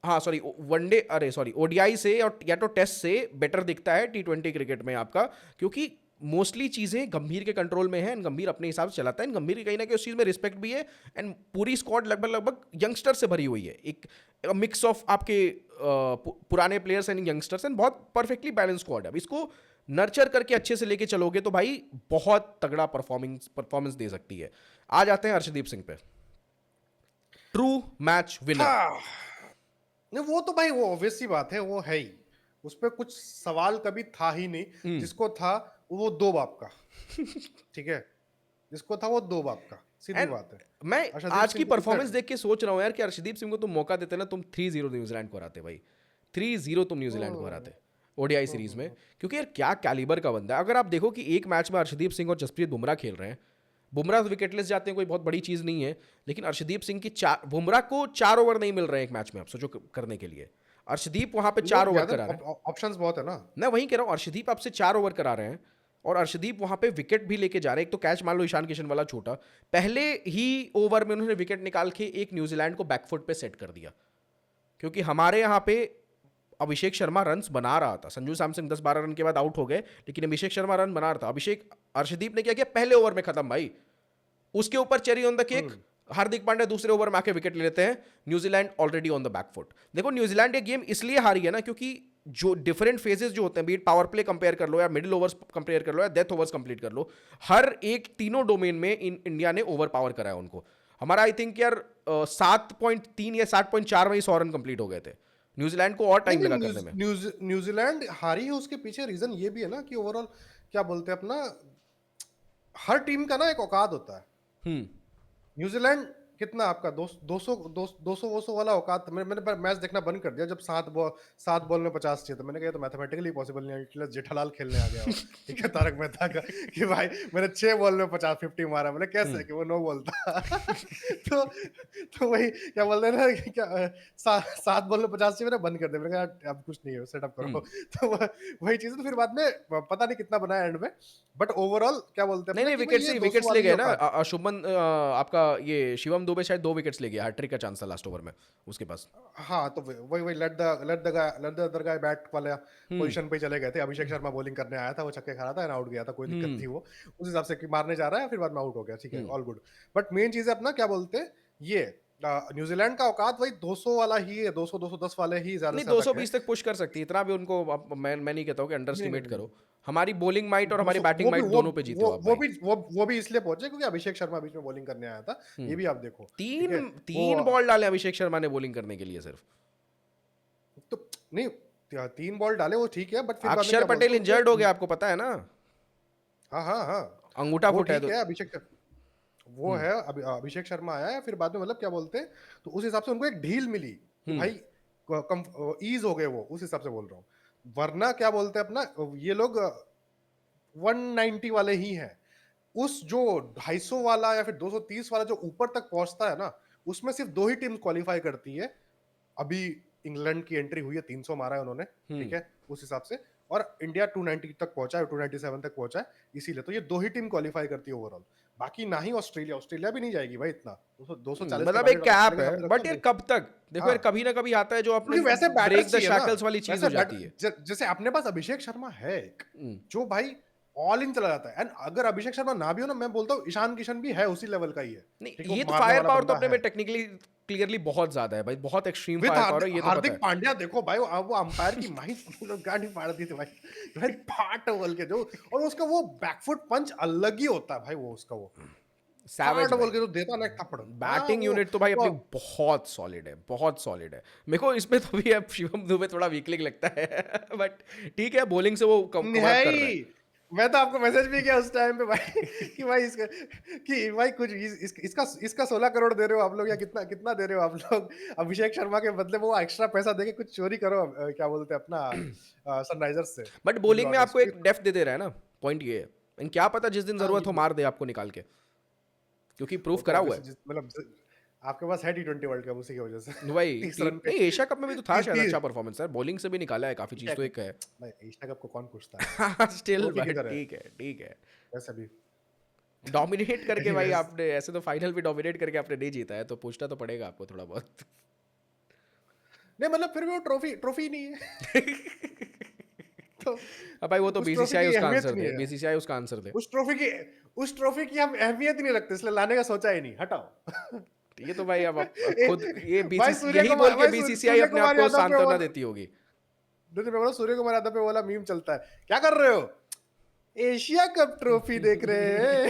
हाँ सॉरी, वनडे, अरे सॉरी, ओडीआई से और या तो टेस्ट से बेटर दिखता है T20 क्रिकेट में आपका, क्योंकि मोस्टली चीज़ें गंभीर के कंट्रोल में है एंड गंभीर अपने हिसाब से चलाता है। एंड गंभीर की कहीं ना कहीं उस चीज़ में रिस्पेक्ट भी है, एंड पूरी स्क्वाड लगभग लगभग यंगस्टर से भरी हुई है, एक मिक्स ऑफ आपके पुराने प्लेयर्स एंड यंगस्टर्स, एंड बहुत परफेक्टली बैलेंस स्क्वाड है। अब इसको नर्चर करके अच्छे से लेके चलोगे तो भाई बहुत तगड़ा परफॉर्मेंस दे सकती है। आ जाते हैं अर्शदीप सिंह पे, ट्रू मैच विनर। हाँ, नहीं वो तो भाई वो ऑब्वियस सी बात है, वो है ही, उस पर कुछ सवाल कभी था ही नहीं। जिसको था वो दो बाप का, ठीक है, जिसको था वो दो बाप का, सीधी And बात है। मैं अर्शदीप आज सिंह की को परफॉर्मेंस कितना- देख के सोच रहा हूँ यार कि अर्शदीप सिंह को तुम मौका देते ना, तुम 3-0 न्यूजीलैंड को हराते भाई, 3-0 तुम न्यूजीलैंड को हराते ओडीआई सीरीज में। क्योंकि यार क्या कैलिबर का बंदा है। अगर आप देखो कि एक मैच में अर्शदीप सिंह और जसप्रीत बुमराह खेल रहे हैं, बुमराह विकेटलेस जाते हैं, कोई बहुत बड़ी चीज नहीं है, लेकिन अर्शदीप सिंह की बुमराह को 4 ओवर नहीं मिल रहे हैं एक मैच में, आप सोचो करने के लिए। अर्शदीप वहां पे 4 ओवर करा रहे हैं, ऑप्शंस बहुत है ना। मैं वहीं कह रहा हूँ, अर्शदीप आपसे 4 ओवर करा रहे हैं और अर्शदीप वहां पे विकेट भी लेके जा रहे हैं। एक तो कैच मान लो ईशान किशन वाला छोटा, पहले ही ओवर में उन्होंने विकेट निकाल के एक न्यूजीलैंड को बैकफुट पे सेट कर दिया, क्योंकि हमारे यहाँ पे अभिषेक शर्मा रन्स बना रहा था। संजू सैमसन 10-12 रन के बाद आउट हो गए, लेकिन अभिषेक शर्मा रन बना रहा था। अर्शदीप ने क्या किया, पहले ओवर में खत्म भाई, उसके ऊपर cherry on the cake Hardik Pandya दूसरे ओवर में आके विकेट ले लेते हैं, New Zealand already on the back foot. देखो न्यूजीलैंड ये गेम इसलिए हारी है ना, क्योंकि जो डिफरेंट फेजेस जो होते हैं, बीट पावर प्ले कंपेयर कर लो या मिडिल ओवर्स कंपेयर कर लो या डेथ ओवर्स कंप्लीट कर लो, हर एक तीनों डोमेन में इंडिया ने ओवर पावर कराया उनको। हमारा आई थिंक यार 7.3 या 7.4 में ही 100 रन कंप्लीट हो गए थे, न्यूजीलैंड को और टाइम लगा करने में। न्यूजीलैंड हारी है, उसके पीछे रीजन ये भी है ना कि ओवरऑल क्या बोलते हैं अपना, हर टीम का ना एक औकात होता है। न्यूजीलैंड कितना आपका 200 वाला औकात, मैंने मैच देखना बंद कर दिया जब 7 बॉल में 50 चाहिए, तो मैंने कहा तो मैथमेटिकली पॉसिबल नहीं है कि जेठालाल खेलने आ गया हो, ठीक है, तारक मेहता का, कि भाई मैंने 6 बॉल में 50 मारा, मैंने कैसे कि वो 9 बॉल था। तो वही क्या बोलते हैं ना कि क्या 7 बॉल में 50 चाहिए, मैंने बंद कर दिया, मैंने कहा अब कुछ नहीं है, सेटअप करो। तो वही चीज, तो फिर बाद में पता नहीं कितना बनाया एंड में, बट ओवरऑल क्या बोलते हैं नहीं, विकेट्स ले गए ना। शुभमन आपका ये शिवम दुबे शायद 2 विकेट्स ले गया, हैट्रिक का चांस था लास्ट ओवर में उसके पास। हाँ, तो वही let the other guy bat वाला पोजीशन पे चले गए थे। अभिषेक शर्मा बॉलिंग करने आया था, वो छक्के खा रहा था एंड आउट गया था, कोई दिक्कत थी, वो उस हिसाब से कि मारने जा रहा है, फिर बाद में आउट हो गया, ठीक है, ऑल गुड। बट मेन चीज है अपना क्या बोलते हैं, ये न्यूजीलैंड का औकात वही 200 वाला ही है, 200-210 वाले ही ज्यादा नहीं, से ज्यादा 220 तक पुश कर सकती है, इतना भी उनको मैं नहीं कहता हूँ कि अंडर एस्टिमेट नहीं, करो। हमारी बॉलिंग माइट और हमारी 200 बैटिंग माइट दोनों पे जीते हो आप भाई। वो भी इसलिए पहुंचे क्योंकि अभिषेक शर्मा बीच में बॉलिंग करने आया था, ये भी आप देखो, ठीक है। तीन बॉल डाले अभिषेक शर्मा ने बॉलिंग करने के लिए सिर्फ, तो नहीं, 3 बॉल डाले वो ठीक है, बट फिर बाद में अक्षर क्या बोलते पटेल हैं इंजर्ड हो गया, आपको पता है ना, हाँ, अंगूठा वो फुट है ठीक तो। है, वो है, अभिषेक शर्मा आया है, फिर बाद में मतलब क्या बोलते हैं, तो उस हिसाब से उनको एक ढील मिली कि भाई ईज हो गए, वो उस हिसाब से बोल रहा हूँ। वरना क्या बोलते हैं अपना, ये लोग 190 वाले ही हैं, उस जो 250 वाला या फिर 230 वाला जो ऊपर तक पहुंचता है ना, उसमें सिर्फ 2 ही टीम क्वालिफाई करती है। अभी इंग्लैंड की एंट्री हुई है, 300 मारा है उन्होंने, ठीक है, उस हिसाब से, और इंडिया 290 तक पहुंचा है, 297 तक पहुंचा है, इसीलिए तो ये 2 ही टीम क्वालिफाई करती है ओवरऑल, बाकी ना ही ऑस्ट्रेलिया भी नहीं जाएगी भाई इतना, 240 मतलब एक कैप है, बट यार कब तक देखो यार, कभी ना कभी आता है जो अपने वैसे ब्रेक द शैकल्स वाली चीज हो जाती है। जैसे अपने पास अभिषेक शर्मा है जो भाई ऑल इन चला जाता है, एंड अगर अभिषेक शर्मा ना भी हो ना, मैं बोलता हूँ ईशान किशन भी है उसी लेवल का ही है। नहीं, ये तो फायर पावर तो अपने में टेक्निकली क्लियरली बहुत ज्यादा है भाई, बहुत एक्सट्रीम फायर पावर है, ये तो पता है। हार्दिक पांड्या देखो भाई, वो अंपायर की माही गाड़ी फाड़ दी थी भाई फाट बोल के जो, और उसका वो बैकफुट पंच अलग ही होता है भाई, वो उसका वो सैवेज बोल के जो देता ना एक थप्पड़, बैटिंग यूनिट तो भाई अपनी बहुत सॉलिड है, बहुत सॉलिड है। मेरे को इसमें तो भी अब शिवम दुबे थोड़ा वीकलिंग लगता है, बट ठीक है, बॉलिंग से वो कवर कर रहा है। मैं तो आपको मैसेज भी किया उस टाइम पे भाई कि भाई इसका कि भाई कुछ इसका 16 करोड़ दे रहे हो आप लोग या कितना कितना दे रहे हो आप लोग अभिषेक शर्मा के बदले वो एक्स्ट्रा पैसा देके कुछ चोरी करो क्या बोलते हैं अपना सनराइजर्स से बट टू बी बॉलिंग में ऑनेस्ट आपको एक डेप्थ दे दे रहा है ना, पॉइंट ये है। एंड क्या पता जिस दिन हाँ जरूरत ये हो भी मार दे आपको निकाल के, क्योंकि वो प्रूफ तो करा हुआ ऑब्वियसली मतलब आपके पास है T20 वर्ल्ड कप उसी की वजह से है भाई। 30 टी रन पे नहीं, एशिया कप में भी तो था शायद 30 अच्छा परफॉर्मेंस सर, बॉलिंग से भी निकाला है काफी, चीज तो एक है। भाई एशिया कप को कौन पूछता है यार स्टिल ट्रॉफी भाई, किधर है ठीक है ठीक है। वैसे भी डोमिनेट करके भाई एनीवेज आपने, ऐसे तो फाइनल भी डोमिनेट करके आपने नहीं जीता है, तो पूछना तो पड़ेगा आपको थोड़ा बहुत। नहीं मतलब फिर भी वो ट्रॉफी ट्रॉफी नहीं है तो अब भाई वो तो उस ट्रॉफी बीसीसीआई की उसका अहमियत आंसर नहीं दे, है बीसीसीआई उसका आंसर दे। उस ट्रॉफी की हम अहमियत ही नहीं रखते इसलिए लाने का सोचा ही नहीं हटाओ ये तो भाई अब खुद ये भाई बीसीसी यही बोल के बीसीसीआई सूर्य अपने आप कुमार को यादव पे सांत्वना वो देती होगी। मैं बोला सूर्य कुमार यादव पे वाला मीम चलता है क्या कर रहे हो एशिया कप ट्रॉफी देख रहे हैं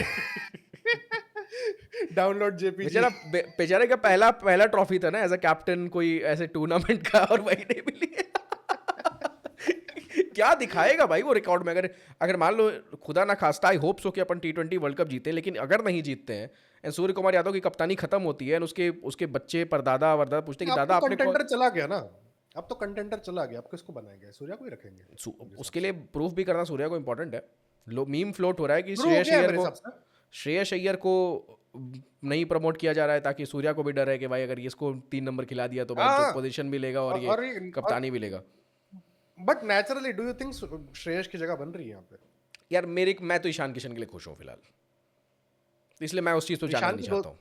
डाउनलोड जेपीजी बेचारा बेचारे का पहला पहला ट्रॉफी था ना एज अ कैप्टन कोई ऐसे टूर्नामेंट का, और वही नहीं मिली। क्या दिखाएगा भाई वो रिकॉर्ड में, अगर अगर मान लो खुदा ना खास्ता, आई होप सो कि अपन T20 वर्ल्ड कप जीते, लेकिन अगर नहीं जीतते हैं एंड सूर्य कुमार यादव की कप्तानी खत्म होती है एंड उसके उसके बच्चे परदादा वरदादा पूछते हैं कि अब दादा तो आपने कंटेंडर चला गया ना अब तो कंटेंडर चला गया अब किसको बनाएंगे सूर्या को ही रखेंगे मेरे हिसाब उसके से लिए प्रूफ भी करना सूर्या को इंपॉर्टेंट है। मीम फ्लोट हो रहा है कि शुरू हो गया है मेरे हिसाब से श्रेयस अय्यर को नहीं प्रमोट किया जा रहा है ताकि सूर्या को भी डर है कि भाई अगर इसको 3 नंबर खिला दिया तो भाई हाँ पोजीशन भी लेगा और ये और कप्तानी भी लेगा। But naturally do you think Shreyas की जगह बन रही है यहाँ पे यार मैं तो ईशान किशन के लिए खुश हूँ फिलहाल, इसलिए मैं उस चीज़ तो जानना ईशान नहीं की चाहता हूँ।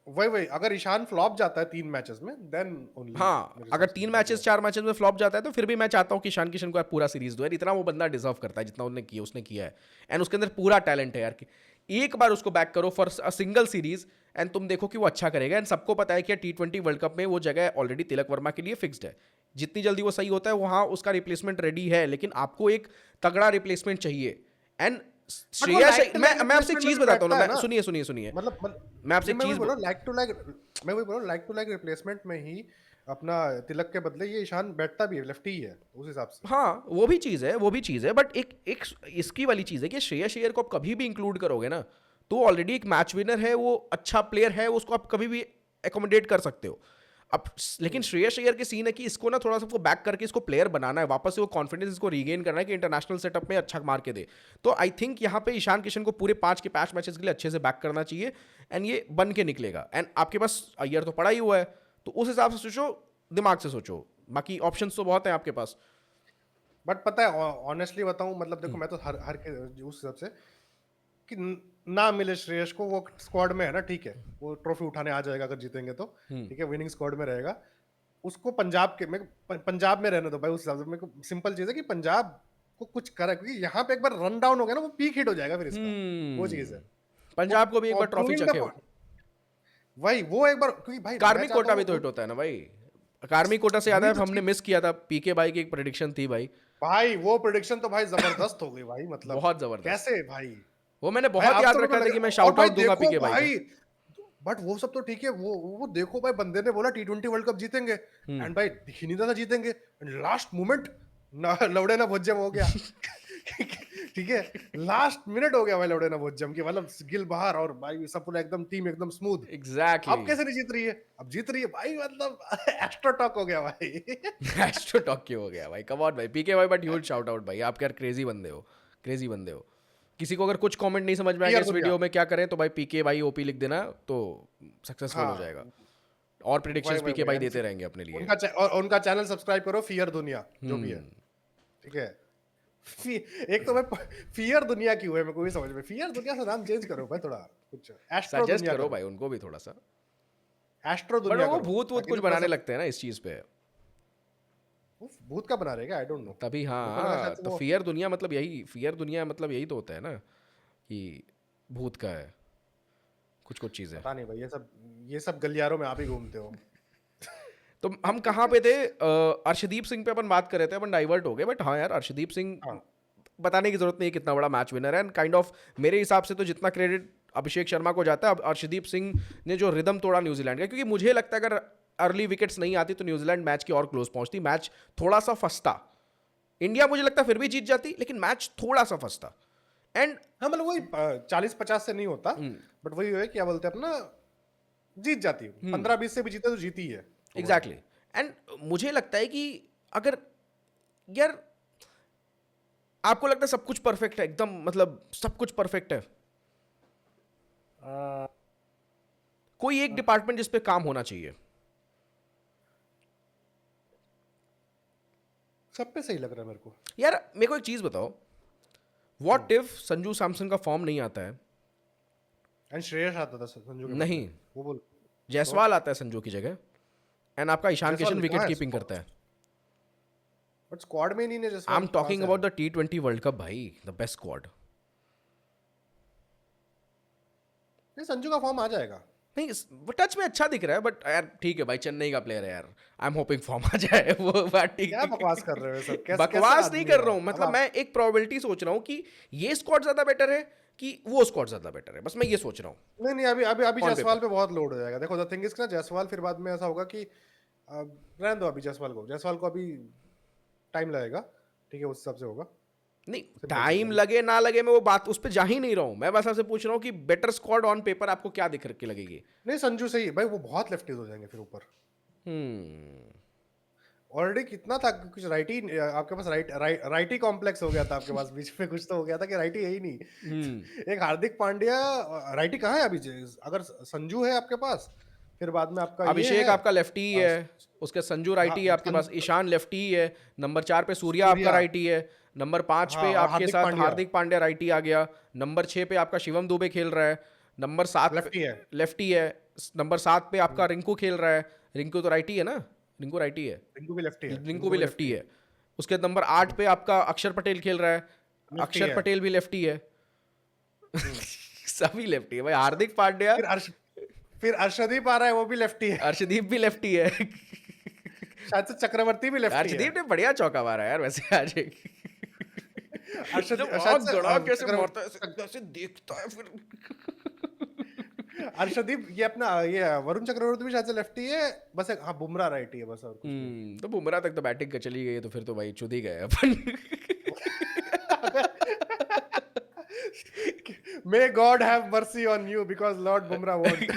वही अगर ईशान फ्लॉप जाता है 3 मैचेस में देन ओनली हाँ, अगर 3 मैचेस 4 मैचेस में फ्लॉप जाता है तो फिर भी मैं चाहता हूँ कि ईशान किशन को यार पूरा सीरीज दो यार, इतना वो बंदा डिजर्व करता है जितना उसने किया है। एंड उसके अंदर पूरा टैलेंट है यार, कि एक बार उसको बैक करो for a single series and तुम देखो कि वो अच्छा करेगा। एंड सबको पता है कि T20 वर्ल्ड कप में वो जगह ऑलरेडी तिलक वर्मा के लिए फिक्स्ड है, जितनी जल्दी वो सही होता है वहाँ उसका रिप्लेसमेंट रेडी है, लेकिन आपको एक तगड़ा रिप्लेसमेंट चाहिए। एंड बट वो श्रेयस, लाइक टू लाइक मैं आपसे एक रिप्लेसमेंट चीज में बताता हूँ बैठता ना, है मैं ना सुनिए मतलब मैं आपसे एक मैं वही चीज बोल रहा हूँ लाइक टू लाइक रिप्लेसमेंट में ही अपना तिलक के बदले ये ईशान बैठता भी है लेफ्टी ही है उस हिसाब से हाँ वो भी चीज़ है बट एक एक इसकी वाली चीज़ है कि श्रेयस अय्यर को आप कभी भी इंक्लूड करोगे ना तो ऑलरेडी एक मैच विनर है, वो अच्छा प्लेयर है, उसको आप कभी भी एकोमोडेट कर सकते हो। अब लेकिन श्रेयस अय्यर के सीन है कि इसको ना थोड़ा सा बैक करके इसको प्लेयर बनाना है, वापस से वो कॉन्फिडेंस इसको रीगेन करना है कि इंटरनेशनल सेटअप में अच्छा मार के दे। तो आई थिंक यहाँ पे ईशान किशन को पूरे 5 के 5 मैचेस के लिए अच्छे से बैक करना चाहिए एंड ये बन के निकलेगा। एंड आपके पास अय्यर तो पड़ा ही हुआ है, तो उस हिसाब से सोचो, दिमाग से सोचो, बाकी ऑप्शंस तो बहुत हैं आपके पास। बट पता है ऑनेस्टली बताऊं मतलब देखो मैं तो हर के उस हिसाब से कि ना मिले श्रेयस को वो स्क्वाड में है ना ठीक है वो ट्रॉफी उठाने आ जाएगा अगर जीतेंगे तो ठीक है विनिंग स्क्वाड में रहेगा उसको पंजाब में रहने दो भाई। उस हिसाब से मेरे को सिंपल चीज है कि पंजाब को कुछ करे क्योंकि यहाँ पे एक बार रन डाउन हो गया ना वो पीक हिट हो जाएगा फिर इसका वो चीज है पंजाब को भी एक बार ट्रॉफी proving चखे the हो। वही वो एक बार क्योंकि भाई मैं कार्मिक चाहता कोटा भी हूँ तो हिट होता है ना भाई, कार्मिक कोटा से याद वही है तो हमने चीज मिस किया था, पीके भाई की एक प्रेडिक्शन थी भाई, भाई वो प्रेडिक्शन तो भाई जबरदस्त हो गई भाई मतलब बहुत जबरदस्त। कैसे भाई वो मैंने भाई बहुत आप याद तो रखा था कि मैं और शाउट भाई आउट दूंगा देखो पीके भाई भाई बट वो सब तो ठीक है वो देखो भाई बंदे ने बोला T20 वर्ल्ड कप जीतेंगे एंड भाई दिख ही नहीं था जीतेंगे लास्ट मोमेंट लौड़े ना भोजम हो गया ठीक है लास्ट मिनट हो गया भाई लौड़े ना भोजम की मतलब गिल बाहर और भाई सब पूरा एकदम टीम एकदम स्मूथ। एग्जैक्टली अब कैसे नहीं जीत रही है अब जीत रही है भाई मतलब एक्स्ट्रा टॉक हो गया भाई एस्ट्रो टॉक क्यों हो गया भाई, कम ऑन भाई पीके भाई, बट ह्यूज शाउट आउट भाई, आप यार क्रेजी बंदे हो, क्रेजी बंदे हो। किसी को अगर कुछ कमेंट नहीं समझ में आएगा इस वीडियो में क्या करें तो भाई पीके भाई ओपी लिख देना तो सक्सेसफुल हो जाएगा, और प्रेडिक्शंस पीके भाई देते रहेंगे अपने लिए। उनका चैनल सब्सक्राइब करो फियर दुनिया जो भी है ठीक है। एक तो मैं फियर दुनिया की हुए मेरे को भी समझ में फियर दुनिया से नाम चेंज करो भाई थोड़ा कुछ एस्ट्रो सजेस्ट दुनिया करो भाई उनको भी थोड़ा सा, एस्ट्रो बट दुनिया वो करो भूत वूत कुछ बनाने लगते हैं ना इस चीज पे, भूत का बना रहेगा आई डोंट नो तभी मेरे को लगा हाँ। शायद तो वो फियर दुनिया मतलब यही तो होता है ना कि भूत का है कुछ चीजें। पता नहीं भाई ये सब गलियारों में आप ही घूमते हो। तो हम कहाँ पे थे, अर्शदीप सिंह पे अपन बात कर रहे थे, अपन डाइवर्ट हो गए, बट हाँ यार अर्शदीप सिंह हाँ बताने की जरूरत नहीं है कितना बड़ा मैच विनर है, एंड काइंड ऑफ मेरे हिसाब से तो जितना क्रेडिट अभिषेक शर्मा को जाता है, अब अर्शदीप सिंह ने जो रिदम तोड़ा न्यूजीलैंड का, क्योंकि मुझे लगता है अगर अर्ली विकेट्स नहीं आती तो न्यूजीलैंड मैच की और क्लोज पहुंचती, मैच थोड़ा सा फंसता, इंडिया मुझे लगता है फिर भी जीत जाती लेकिन मैच थोड़ा सा फंसता। एंड हाँ मतलब वही 40-50 से नहीं होता, बट वही है क्या बोलते हैं अपना, जीत जाती है 15-20 से भी जीते तो जीती है। एग्जैक्टली एंड मुझे लगता है कि अगर यार आपको लगता है सब कुछ परफेक्ट है एकदम, मतलब सब कुछ परफेक्ट है, आ, कोई एक डिपार्टमेंट जिस पे काम होना चाहिए? सब पे सही लग रहा है मेरे को। यार मेरे को एक चीज बताओ, व्हाट इफ संजू सैमसन का फॉर्म नहीं आता है? एंड श्रेयस आता था संजू के बदले, नहीं, वो बोल। तो जायसवाल आता है संजू की जगह, एंड आपका ईशान जायसवाल किशन कहाँ विकेट है कीपिंग करता है। बट स्क्वाड में ही नहीं है आई एम जायसवाल, कहाँ टॉकिंग से अबाउट आया? द T20 वर्ल्ड कप भाई, द बेस्ट स्क्वाड। नहीं संजू का फॉर्म आ जाएगा। नहीं वो टच में अच्छा दिख रहा है, बट यार ठीक है भाई, चेन्नई का प्लेयर है यार, आई एम होपिंग फॉर्म आ जाए वो बात ठीक क्या बकवास कर रहे हो ये सब, कैसे कैसे बकवास नहीं आदमी कर हो रहा आप? हूँ, अब मतलब आप मैं एक प्रोबेबिलिटी सोच रहा हूँ कि ये स्क्वाड ज्यादा बेटर है कि वो स्क्वाड ज्यादा बेटर है, बस मैं ये सोच रहा हूँ नहीं नहीं, अभी अभी अभी ऑन जायसवाल पेपर। पे बहुत लोड हो जाएगा। देखो द थिंग इज ना, जायसवाल फिर बाद में ऐसा होगा कि रहने दो अभी जायसवाल को अभी टाइम लगेगा, ठीक है, उस हिसाब से होगा। नहीं सिंपल सी टाइम बात लगे ना लगे मैं वो बात उस पर जा ही नहीं रहा हूँ, मैं बस आपसे पूछ रहा हूँ कि बेटर स्क्वाड ऑन पेपर आपको क्या दिख के लगेगी? नहीं संजू सही भाई, वो बहुत लेफ्टीज हो जाएंगे फिर ऊपर। हम्म। ऑलरेडी कितना था कि कुछ राइटी आपके पास, राइटी कॉम्प्लेक्स हो गया था आपके पास, बीच में कुछ तो हो गया था कि राइटी है ही नहीं। एक हार्दिक पांड्या, राइटी कहाँ है अभी? अगर संजू है आपके पास, फिर बाद में आपका ये अभिषेक है। आपका लेफ्टी ही अ, है, उसके संजू राइटी है, हाँ, आपके पास ईशान लेफ्टी ही है, नंबर 4 पे सूर्या आपका सूर्या, राइटी है, नंबर 5 हाँ, पे और आपके हार्दिक साथ पांड्या हार्दिक पांड्या राइटी आ गया, नंबर 6 पे आपका शिवम दुबे खेल रहा है, नंबर 7 पे लेफ्टी है। लेफ्टी है, नंबर 7 पे आपका रिंकू खेल रहा है, रिंकू तो राइटी है ना, रिंकू राइटी है, रिंकू भी लेफ्टी है, रिंकू रिंकू भी भी लेफ्टी लेफ्टी है, है। उसके नंबर 8 पे आपका अक्षर पटेल खेल रहा है, लेफ्टी अक्षर है। पटेल भी लेफ्टी है। हम्म। सभी लेफ्टी है भाई, हार्दिक पांड्या, फिर फिर अर्शदीप आ रहा है, वो भी लेफ्टी है। अर्शदीप भी लेफ्टी है। शायद से चक्रवर्ती भी लेफ्टी है। अर्शदीप ने बढ़िया चौका मारा यार वैसे आज एक। जब शायद आग से गड़ा कैसे मारता है, चक्रवर्ती, कैसे देखता है फिर। अर्शदीप, ये अपना ये वरुण चक्रवर्ती भी शायद से लेफ्टी है। बस एक, हाँ, बुमराह राइटी है, बस और कुछ नहीं। तो बुमराह तक तो बैटिंग कर चली गई है, तो फिर तो भाई चुद ही गए अपन। May God have mercy on you because Lord Bumrah won't.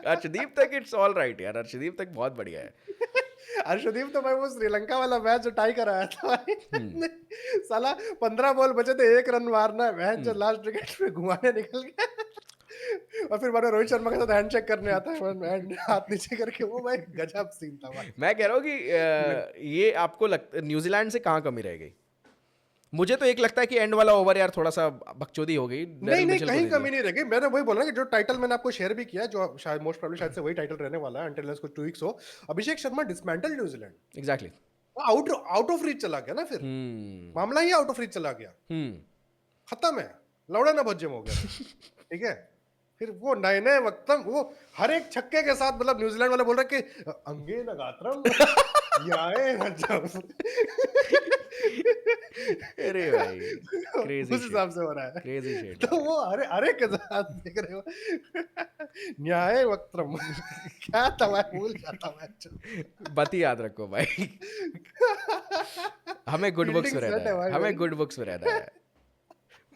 Arshdeep तक इट्स ऑल राइट यार, अर्शदीप तक बहुत बढ़िया है। अर्शदीप तो भाई वो श्रीलंका वाला मैच जो टाई कराया था भाई, साला 15 बॉल बचे थे, 1 रन मारना है, मैच जो लास्ट विकेट पे घुमाने निकल गया। और फिर बाद में रोहित शर्मा के साथ हैंडशेक करने आता है, हाथ नीचे करके, वो भाई गजब सीन था भाई। मैं कह रहा हूँ कि ये आपको न्यूजीलैंड से कहाँ कमी रह गई? मुझे तो एक लगता है कि एंड वाला ओवर यार थोड़ा सा बकचोदी हो गई, नहीं डेरिल नहीं, मिचेल को कहीं दे दिया। कमी नहीं रह गई। मैंने वही बोला कि जो टाइटल मैंने आपको शेयर भी किया, जो शायद मोस्ट प्रोबेबली शायद से वही टाइटल रहने वाला है अंटिल कुछ 2 वीक्स हो। Abhishek Sharma dismantle New Zealand, exactly. Out out of reach चला गया ना, फिर हम्म। मामला ही आउट ऑफ रीच चला गया, हम्म। खत्म है, लौड़ा ना भज्जम हो गया फिर। ठीक है, फिर वो नए नए वक्त, वो हर एक छक्के के साथ, मतलब न्यूजीलैंड वाले बोल रहे कि अंगे न गात्रम याए गजब। अरे भाई, क्रेजी उस शिट, हिसाब से हो रहा है। क्रेजी शिट तो यार। वो अरे अरे के साथ देख रहे हो, न्याय वक्त्रम। क्या था मैं भूल जाता मैं। बात ही याद रखो भाई। हमें गुड बुक्स फील्डिंग में रहना सेट है है, भाई हमें मेरी। गुड बुक्स में रहना है।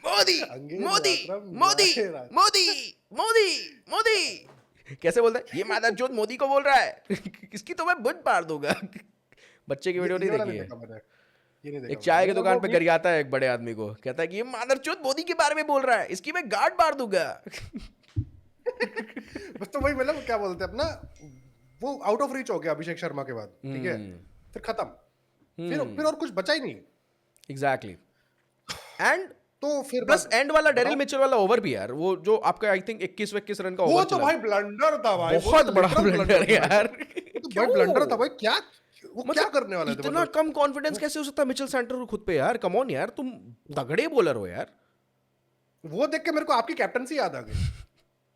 मोदी, अंगे मोदी, गात्रम मोदी, न्याय राज। मोदी, मोदी, मोदी। कैसे बोलता है ये मादरचोद मोदी को बोल रहा है? इसकी तो मैं बुट मार दूंगा। बच्चे की वीडियो नहीं ये वाला देखी नहीं है? देखा मैंने, ये नहीं एक देखा मैंने, चाय की मतलब दुकान वो पे गरियाता है एक बड़े आदमी को, कहता है कि ये मादरचोद मोदी के बारे में बोल रहा है, इसकी मैं गार्ड मार दूंगा। बस तो वही, मतलब क्या बोलते हैं अपना, वो आउट ऑफ रीच हो गया अभिषेक शर्मा के बाद, ठीक है, फिर खत्म, फिर और कुछ बचा ही नहीं। एग्जैक्टली। एंड तो फिर प्लस एंड वाला डेरिल बताओ, मिचेल वाला ओवर भी यार, वो जो आपका आई थिंक 21-21 रन का वो ओवर तो चला, भाई ब्लंडर था भाई, वो बहुत तो बड़ा लिटरल ब्लंडर ब्लंडर था भाई यार। साहब। वो तो भाई ब्लंडर था क्यों? भाई, क्या वो क्या मतलब करने वाले थे, इतना मतलब कम कॉन्फिडेंस कैसे हो सकता है मिचेल सैंटनर खुद पे यार? कम ऑन यार, तुम तगड़े बॉलर हो यार। वो देख के मेरे को आपकी कैप्टनसी याद आ गई।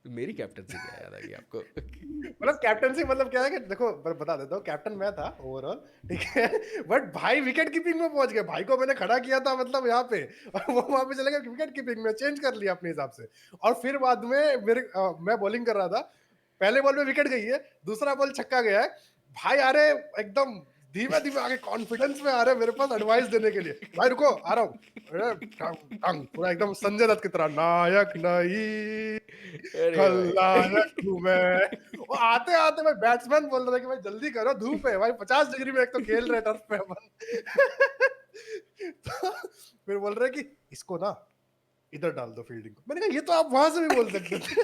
मेरी कैप्टनसी क्या याद आ गई आपको? मतलब कैप्टनसी मतलब क्या है कि देखो, मैं बता देता हूँ, कैप्टन मैं था ओवरऑल, ठीक है, बट भाई विकेट कीपिंग में पहुंच गए, भाई को मैंने खड़ा किया था मतलब यहाँ पे, और वो वहां पे चले गए विकेट कीपिंग में, चेंज कर लिया अपने हिसाब से। और फिर बाद में मैं बॉलिंग कर रहा था, पहले बॉल में विकेट गई है, दूसरा बॉल छक्का गया है भाई, अरे एकदम धीमे धीमे आगे कॉन्फिडेंस में आ रहे हैं मेरे पास एडवाइस देने के लिए, भाई रुको आ रहा हूँ। अरे टंग टंग पूरा एकदम संजय दत्त की तरह, नायक नहीं अरे भाई खलनायक हूँ मैं। वो आते आते भाई बैट्समैन बोल रहे थे कि भाई जल्दी करो, धूप है भाई 50 डिग्री में, एक तो खेल रहे टर्फ पे अपन। तो फिर बोल रहे कि इसको ना इधर डाल दो फील्डिंग को। मैंने कहा ये तो आप वहां से भी बोल सकते थे।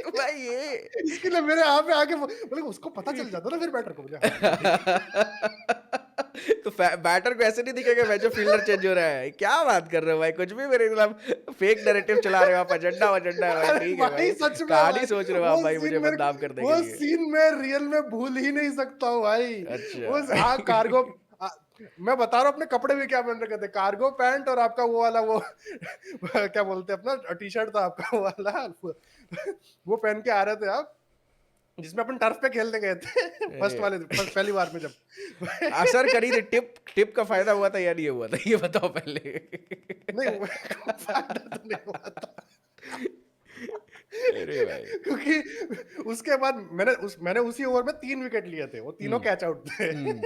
भाई ये इसके लिए मेरे यहाँ पे आके बोले उसको पता चल जाता ना फिर बैटर को। बोले हाँ ये ठीक। तो बैटर को ऐसे नहीं दिखेगा मैं जो फील्डर चेंज हो रहा है, क्या बात कर रहे हो भाई, कुछ भी मेरे खिलाफ फेक नैरेटिव चला रहे हो आप, एजेंडा वजेंडा है भाई, अरे ठीक है भाई भाई, सच में कहानी भाई, सोच रहे हो आप वो भाई मुझे सीन मेरे बदनाम करने के वो लिए। सीन मैं रियल में भूल ही नहीं सकता हूँ भाई। वो अच्छा कार्गो, मैं बता रहा हूँ अपने कपड़े भी क्या पहन रखे थे, कार्गो पैंट और आपका वो वाला वो क्या बोलते हैं अपना टी शर्ट था आपका वो वाला, वो पहन के आ रहे थे आप, जिसमें अपन टर्फ पे खेलने गए थे अरे पहली बार में जब। असर करी थी टिप, टिप का फायदा हुआ था या नहीं हुआ था ये बताओ पहले। नहीं फायदा तो नहीं हुआ था। अरे भाई क्योंकि उसके बाद मैंने उसी ओवर में 3 विकेट लिए थे, वो तीनों कैच आउट थे। हम्म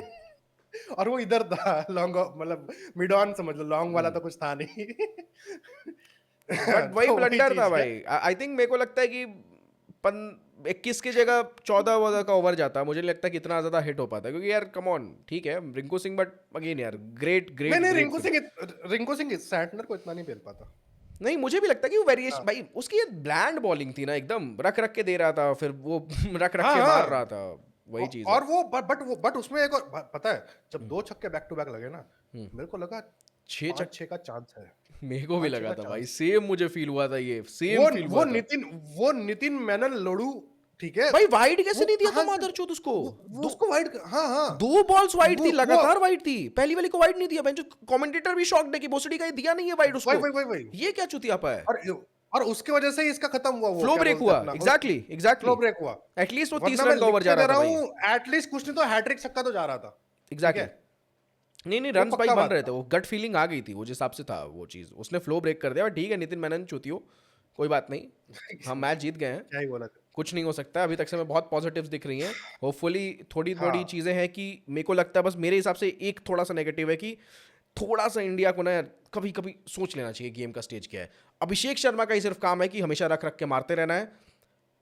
और वो इधर था लॉन्ग, मतलब मिड ऑन समझ लो, लॉन्ग वाला तो कुछ था नहीं। बट वही तो वही ब्लंडर था चीज है। भाई, आई थिंक मेरे को लगता है कि 21 की जगह 14 का ओवर जाता, मुझे नहीं लगता कि इतना ज्यादा हिट हो पाता, क्योंकि यार कम ऑन ठीक है रिंकू सिंह, बट अगेन यार ग्रेट नहीं ग्रेट नहीं, ग्रेट। रिंकू सिंह सैंटनर को इतना नहीं खेल पाता। नहीं मुझे भी लगता है कि वो वेरिएशन हाँ भाई, उसकी ये ब्लैंड बॉलिंग थी ना, एकदम रख रख के दे रहा था, फिर वो रख रख हाँ के मार रहा हाँ। था, वही चीज है। और बट उसमें एक और पता है, जब 2 छक्के बैक टू बैक लगे ना, हम्म, मेरे को लगा 6 छक्के 5-6 का चांस है। मेरे को भी 5-6 लगा का था भाई, चांस। सेम मुझे फील हुआ था, ये सेम वो फील वो हुआ था। नितिन वो नितिन मेनन लड़ू, ठीक है। भाई वाइड कैसे वो नहीं दिया था कहाँ से, मादरचोद उसको, वो दो उसको वाइड, हाँ हाँ। दो बॉल्स वाइड थी, वो लगातार वाइड थी, पहली वाली को वाइड नहीं दिया, जो कमेंटेटर भी शॉक्ड है कि भोसड़ी का ये दिया नहीं है वाइड वही उसको, वही वही वही। ये क्या चुतियापा है। और और उसके वजह से ही इसका खत्म हुआ, वो फ्लो क्या ब्रेक बोलते हुआ, हैं अपना, एग्जैक्टली फ्लो एग्जैक्टली, ब्रेक हुआ। एटलीस्ट वो 30 वरना मैं रन का लिख ओवर जा के रहा दे था रहा भाई। हूँ, एटलीस्ट कुछ नहीं तो हैट्रिक छक्का तो जा रहा था। ठीक एग्जैक्टली है, नहीं नहीं, वो रन्स भाई पक्का बन बात रहे थे, था। वो गट फीलिंग आ गई थी, वो जिस हिसाब से था वो चीज, उसने फ्लो ब्रेक कर दिया, बट ठीक है नितिन मेनन चुतियो, कोई बात नहीं, हम मैच जीत गए हैं, क्या ही बोला था। कुछ नहीं हो सकता, अभी तक से मैं बहुत पॉजिटिव्स दिख रही हैं, होपफुली थोड़ी बड़ी हाँ चीज़ें हैं कि मेरे को लगता है, बस मेरे हिसाब से एक थोड़ा सा नेगेटिव है कि थोड़ा सा इंडिया को ना यार कभी कभी सोच लेना चाहिए गेम का स्टेज क्या है। अभिषेक शर्मा का ही सिर्फ काम है कि हमेशा रख रख के मारते रहना है,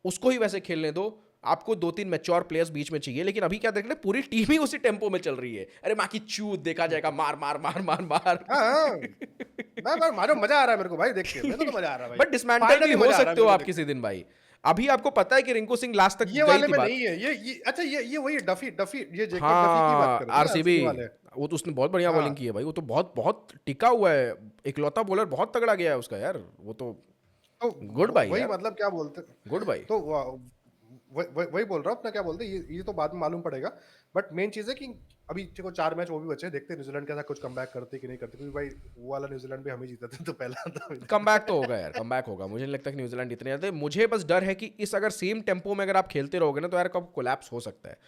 उसको ही वैसे खेलने दो, आपको 2-3 मैच्योर प्लेयर्स बीच में चाहिए, लेकिन अभी क्या देख रहे हैं पूरी टीम ही उसी टेम्पो में चल रही है, अरे माँ की चूत देखा जाएगा, मार मार मार मार मार। हाँ हाँ। मैं मारो, मजा आ रहा है मेरे को भाई देख के, मेरे को तो मजा आ रहा है भाई। बट डिसमेंटल भी फाइनली हो मजा आ रहा है सकते हो मेरे को आप देख किसी दिन भाई, अभी आपको पता है कि रिंकू सिंह लास्ट तक के। ये गई वाले थी में बात। नहीं है, ये अच्छा, ये वही डफी डफी, ये जेकब डफी की बात हाँ कर रहे हो ना, आरसीबी, आरसीबी वाले। वो तो उसने बहुत बढ़िया हाँ बॉलिंग की है भाई, वो तो बहुत बहुत टिका हुआ है, इकलौता बॉलर बहुत तगड़ा गया है उसका यार, वो तो तो गुड बाई वही यार, मतलब क्या बोलते, गुड बाई। तो वही बोल रहा हूँ अपना, क्या बोलते हैं, ये तो बाद में मालूम पड़ेगा। बट मेन चीज है कि अभी देखो 4 मैच वो भी बचे हैं, देखते हैं न्यूजीलैंड के साथ कुछ कमबैक करते कि नहीं करते, क्योंकि भाई वो वाला न्यूजीलैंड भी हम ही जीते थे तो पहला था। कम बैक तो होगा यार, कम बैक होगा, मुझे नहीं लगता कि न्यूजीलैंड इतने आते, मुझे बस डर है कि इस अगर सेम टेम्पो में अगर आप खेलते रहोगे ना तो यार कब कोलैप्स हो सकता है,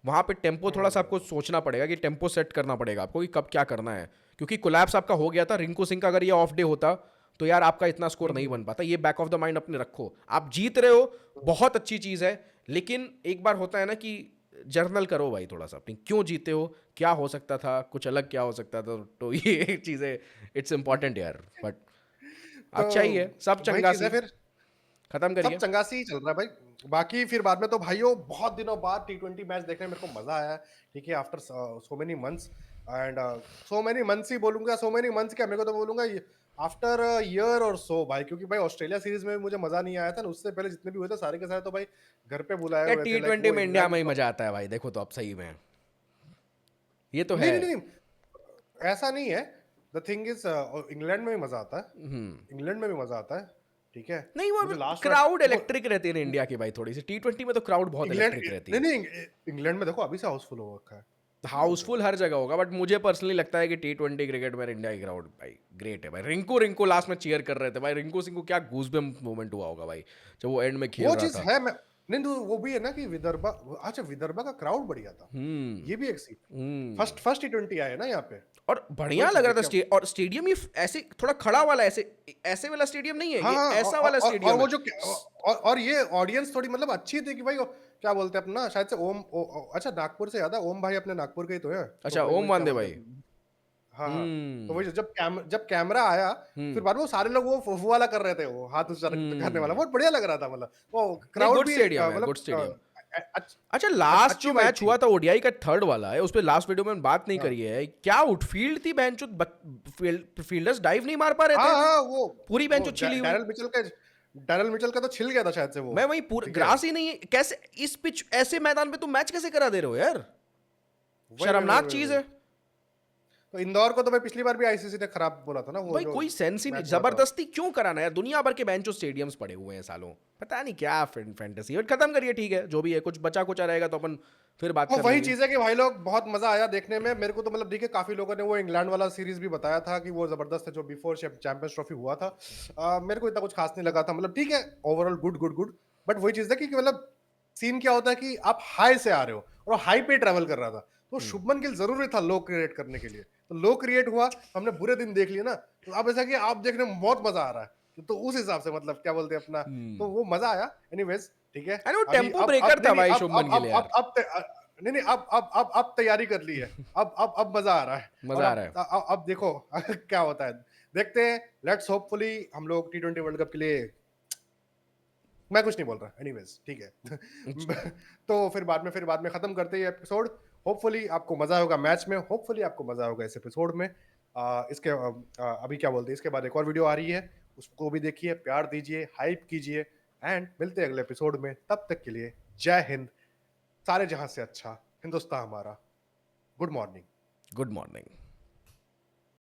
वहाँ पे टेम्पो थोड़ा सा आपको सोचना पड़ेगा कि टेम्पो सेट करना पड़ेगा आपको कि कब क्या करना है, क्योंकि कोलैप्स आपका हो गया था, रिंकू सिंह का अगर ये ऑफ डे होता तो यार आपका इतना स्कोर नहीं बन पाता, ये बैक ऑफ द माइंड अपने रखो, आप जीत रहे हो बहुत अच्छी चीज़ है, लेकिन एक बार होता है ना कि जर्नल करो भाई थोड़ा सा अपनी, क्यों जीते हो, क्या हो सकता था, कुछ अलग क्या हो सकता था, तो ये चीज़ें इट्स इंपॉर्टेंट यार, बट अच्छा ही है, सब तो वही चीज चंगासी, है फिर, खत्म सब करिए। चंगासी ही चल रहा है भाई। बाकी फिर बाद में तो भाइयों बहुत दिनों बाद T20 मैच देखने में मेरे को मजा आया, ठीक है, after so many months, and so many months ही बोलूंगा, सो मेनी मंथ्स क्या, मेरे को तो बोलूंगा आफ्टर ईयर और सो भाई, क्योंकि भाई ऑस्ट्रेलिया सीरीज में भी मुझे मजा नहीं आया था ना, उससे पहले जितने भी हुए थे सारे के सारे तो भाई घर पे बुलाए यार हुए थे, लाइक T20 वो में इंडिया इंग्लैंड। में ही मजा आता है भाई, देखो तो अब सही में ये तो नहीं है। नहीं नहीं, ऐसा नहीं है, द थिंग इज इंग्लैंड में भी मजा आता है, इंग्लैंड में भी मजा आता है, ठीक है। नहीं वो मुझे लास्ट क्राउड वो इलेक्ट्रिक रहती है ना इंडिया की भाई, थोड़ी सी T20 में तो क्राउड बहुत इंग्लैंड, इलेक्ट्रिक रहती नहीं है, नहीं, इंग्लैंड में देखो अभी से हाउसफुल हो रखा है। हाउसफुल हर जगह होगा, बट मुझे पर्सनली लगता है कि T20 क्रिकेट में इंडिया की क्राउड भाई ग्रेट है भाई, रिंकू लास्ट में चीयर कर रहे थे भाई, रिंकू सिंह को क्या गूज़बम्प मोमेंट हुआ होगा भाई जब वो एंड में खेल वो रहा चीज था। है, नहीं तो वो भी है ना कि विदर्भा, अच्छा विदर्भा का क्राउड बढ़िया था, ये भी एक सीन। फर्स्ट फर्स्ट T20 आया ना यहाँ पे, और तो वही बढ़िया लग चीज है रहा था क्या। और स्टेडियम ही ऐसे थोड़ा खड़ा वाला, ऐसे ऐसे वाला स्टेडियम नहीं है हाँ ये, हाँ, ऐसा वाला और स्टेडियम वो है। जो और ये ऑडियंस थोड़ी मतलब अच्छी थी कि भाई क्या बोलते हैं अपना, शायद से अच्छा नागपुर से याद है, ओम भाई अपने नागपुर के ही तो है, तो अच्छा, भाई ओम वही क्या वांदे बोलते भाई। हैं। हाँ हाँ, तो हम्म। वही जब कैमरा आया, फिर हम्म। बाद में वो सारे लोग वो वाला कर रहे थे, वो हाथ उस करने वाला, हम्म। बहुत बढ़िया लग रहा था, मतलब वो नहीं, क्राउड गुड भी स्टेडियम है, गुड मतलब स्टेडियम। अच्छा, लास्ट अच्छी जो वाइब मैच थी। हुआ था ओडीआई का, थर्ड वाला है, उस पे लास्ट वीडियो में बात नहीं हाँ करी है, क्या आउटफील्ड थी बेंचो, फील्डर्स डाइव नहीं मार पा रहे हाँ थे, हाँ, पूरी वो बेंचो छिली हुई। डैरल मिचेल का तो छिल गया था शायद से वो। मैं वही पूरा ठीक है, ग्रास ही नहीं है, कैसे इस पिच ऐसे मैदान पे तुम मैच कैसे करा दे रहे हो यार, वही वही वही शर्मनाक वही चीज वही। है। तो इंदौर को तो भाई पिछली बार भी आईसीसी ने खराब बोला था ना, वो भाई जो कोई सेंस ही नहीं, मैच हुआ था। जबरदस्ती क्यों कराना यार, दुनिया भर के बेंचो स्टेडियम्स पड़े हुए हैं सालों, पता नहीं क्या फैंटेसी, बट खत्म करिए, ठीक है जो भी है, कुछ बचा कुचा रहेगा तो अपन फिर बात और कर वही लेंगे। चीज है कि भाई लोग बहुत मजा आया देखने में मेरे को, तो मतलब देखिए काफी लोगों ने वो इंग्लैंड वाला सीरीज भी बताया था कि वो जबरदस्त है, जो बिफोर चैंपियंस ट्रॉफी हुआ था। मेरे को इतना कुछ खास नहीं लगा था, मतलब ठीक है, overall good good good. But वही चीज है कि मतलब सीन क्या होता है कि आप हाई से आ रहे हो और हाई पे ट्रेवल कर रहा था, तो हम्म। शुभमन गिल जरूरी था लो क्रिएट करने के लिए, तो लो क्रिएट हुआ, हमने बुरे दिन देख लिए ना, तो अब ऐसा कि आप देखने में बहुत मजा आ रहा है, तो उस हिसाब से मतलब क्या बोलते हैं अपना, तो वो मजा आया एनीवेज। ठीक है, अरे वो अभी टेम्पो अब ब्रेकर नहीं था नहीं भाई शुभमन गिल यार। नहीं नहीं, अब तैयारी कर ली है, अब मजा आ रहा है। और मजा आ रहा है। अब देखो क्या होता है, देखते हैं, लेट्स होपफुली हम लोग T20 वर्ल्ड कप के लिए, मैं कुछ नहीं बोल रहा, एनीवेज ठीक है। तो फिर बाद में खत्म करते हैं एपिसोड। होपफुली आपको मजा होगा मैच में, होपफुली आपको मजा होगा इस एपिसोड में। इसके अभी क्या बोलते हैं, इसके बाद एक और वीडियो आ रही है, उसको भी देखिए, प्यार दीजिए, हाइप कीजिए, एंड मिलते हैं अगले एपिसोड में, तब तक के लिए जय हिंद, सारे जहां से अच्छा हिंदुस्तान हमारा, गुड मॉर्निंग। Good morning.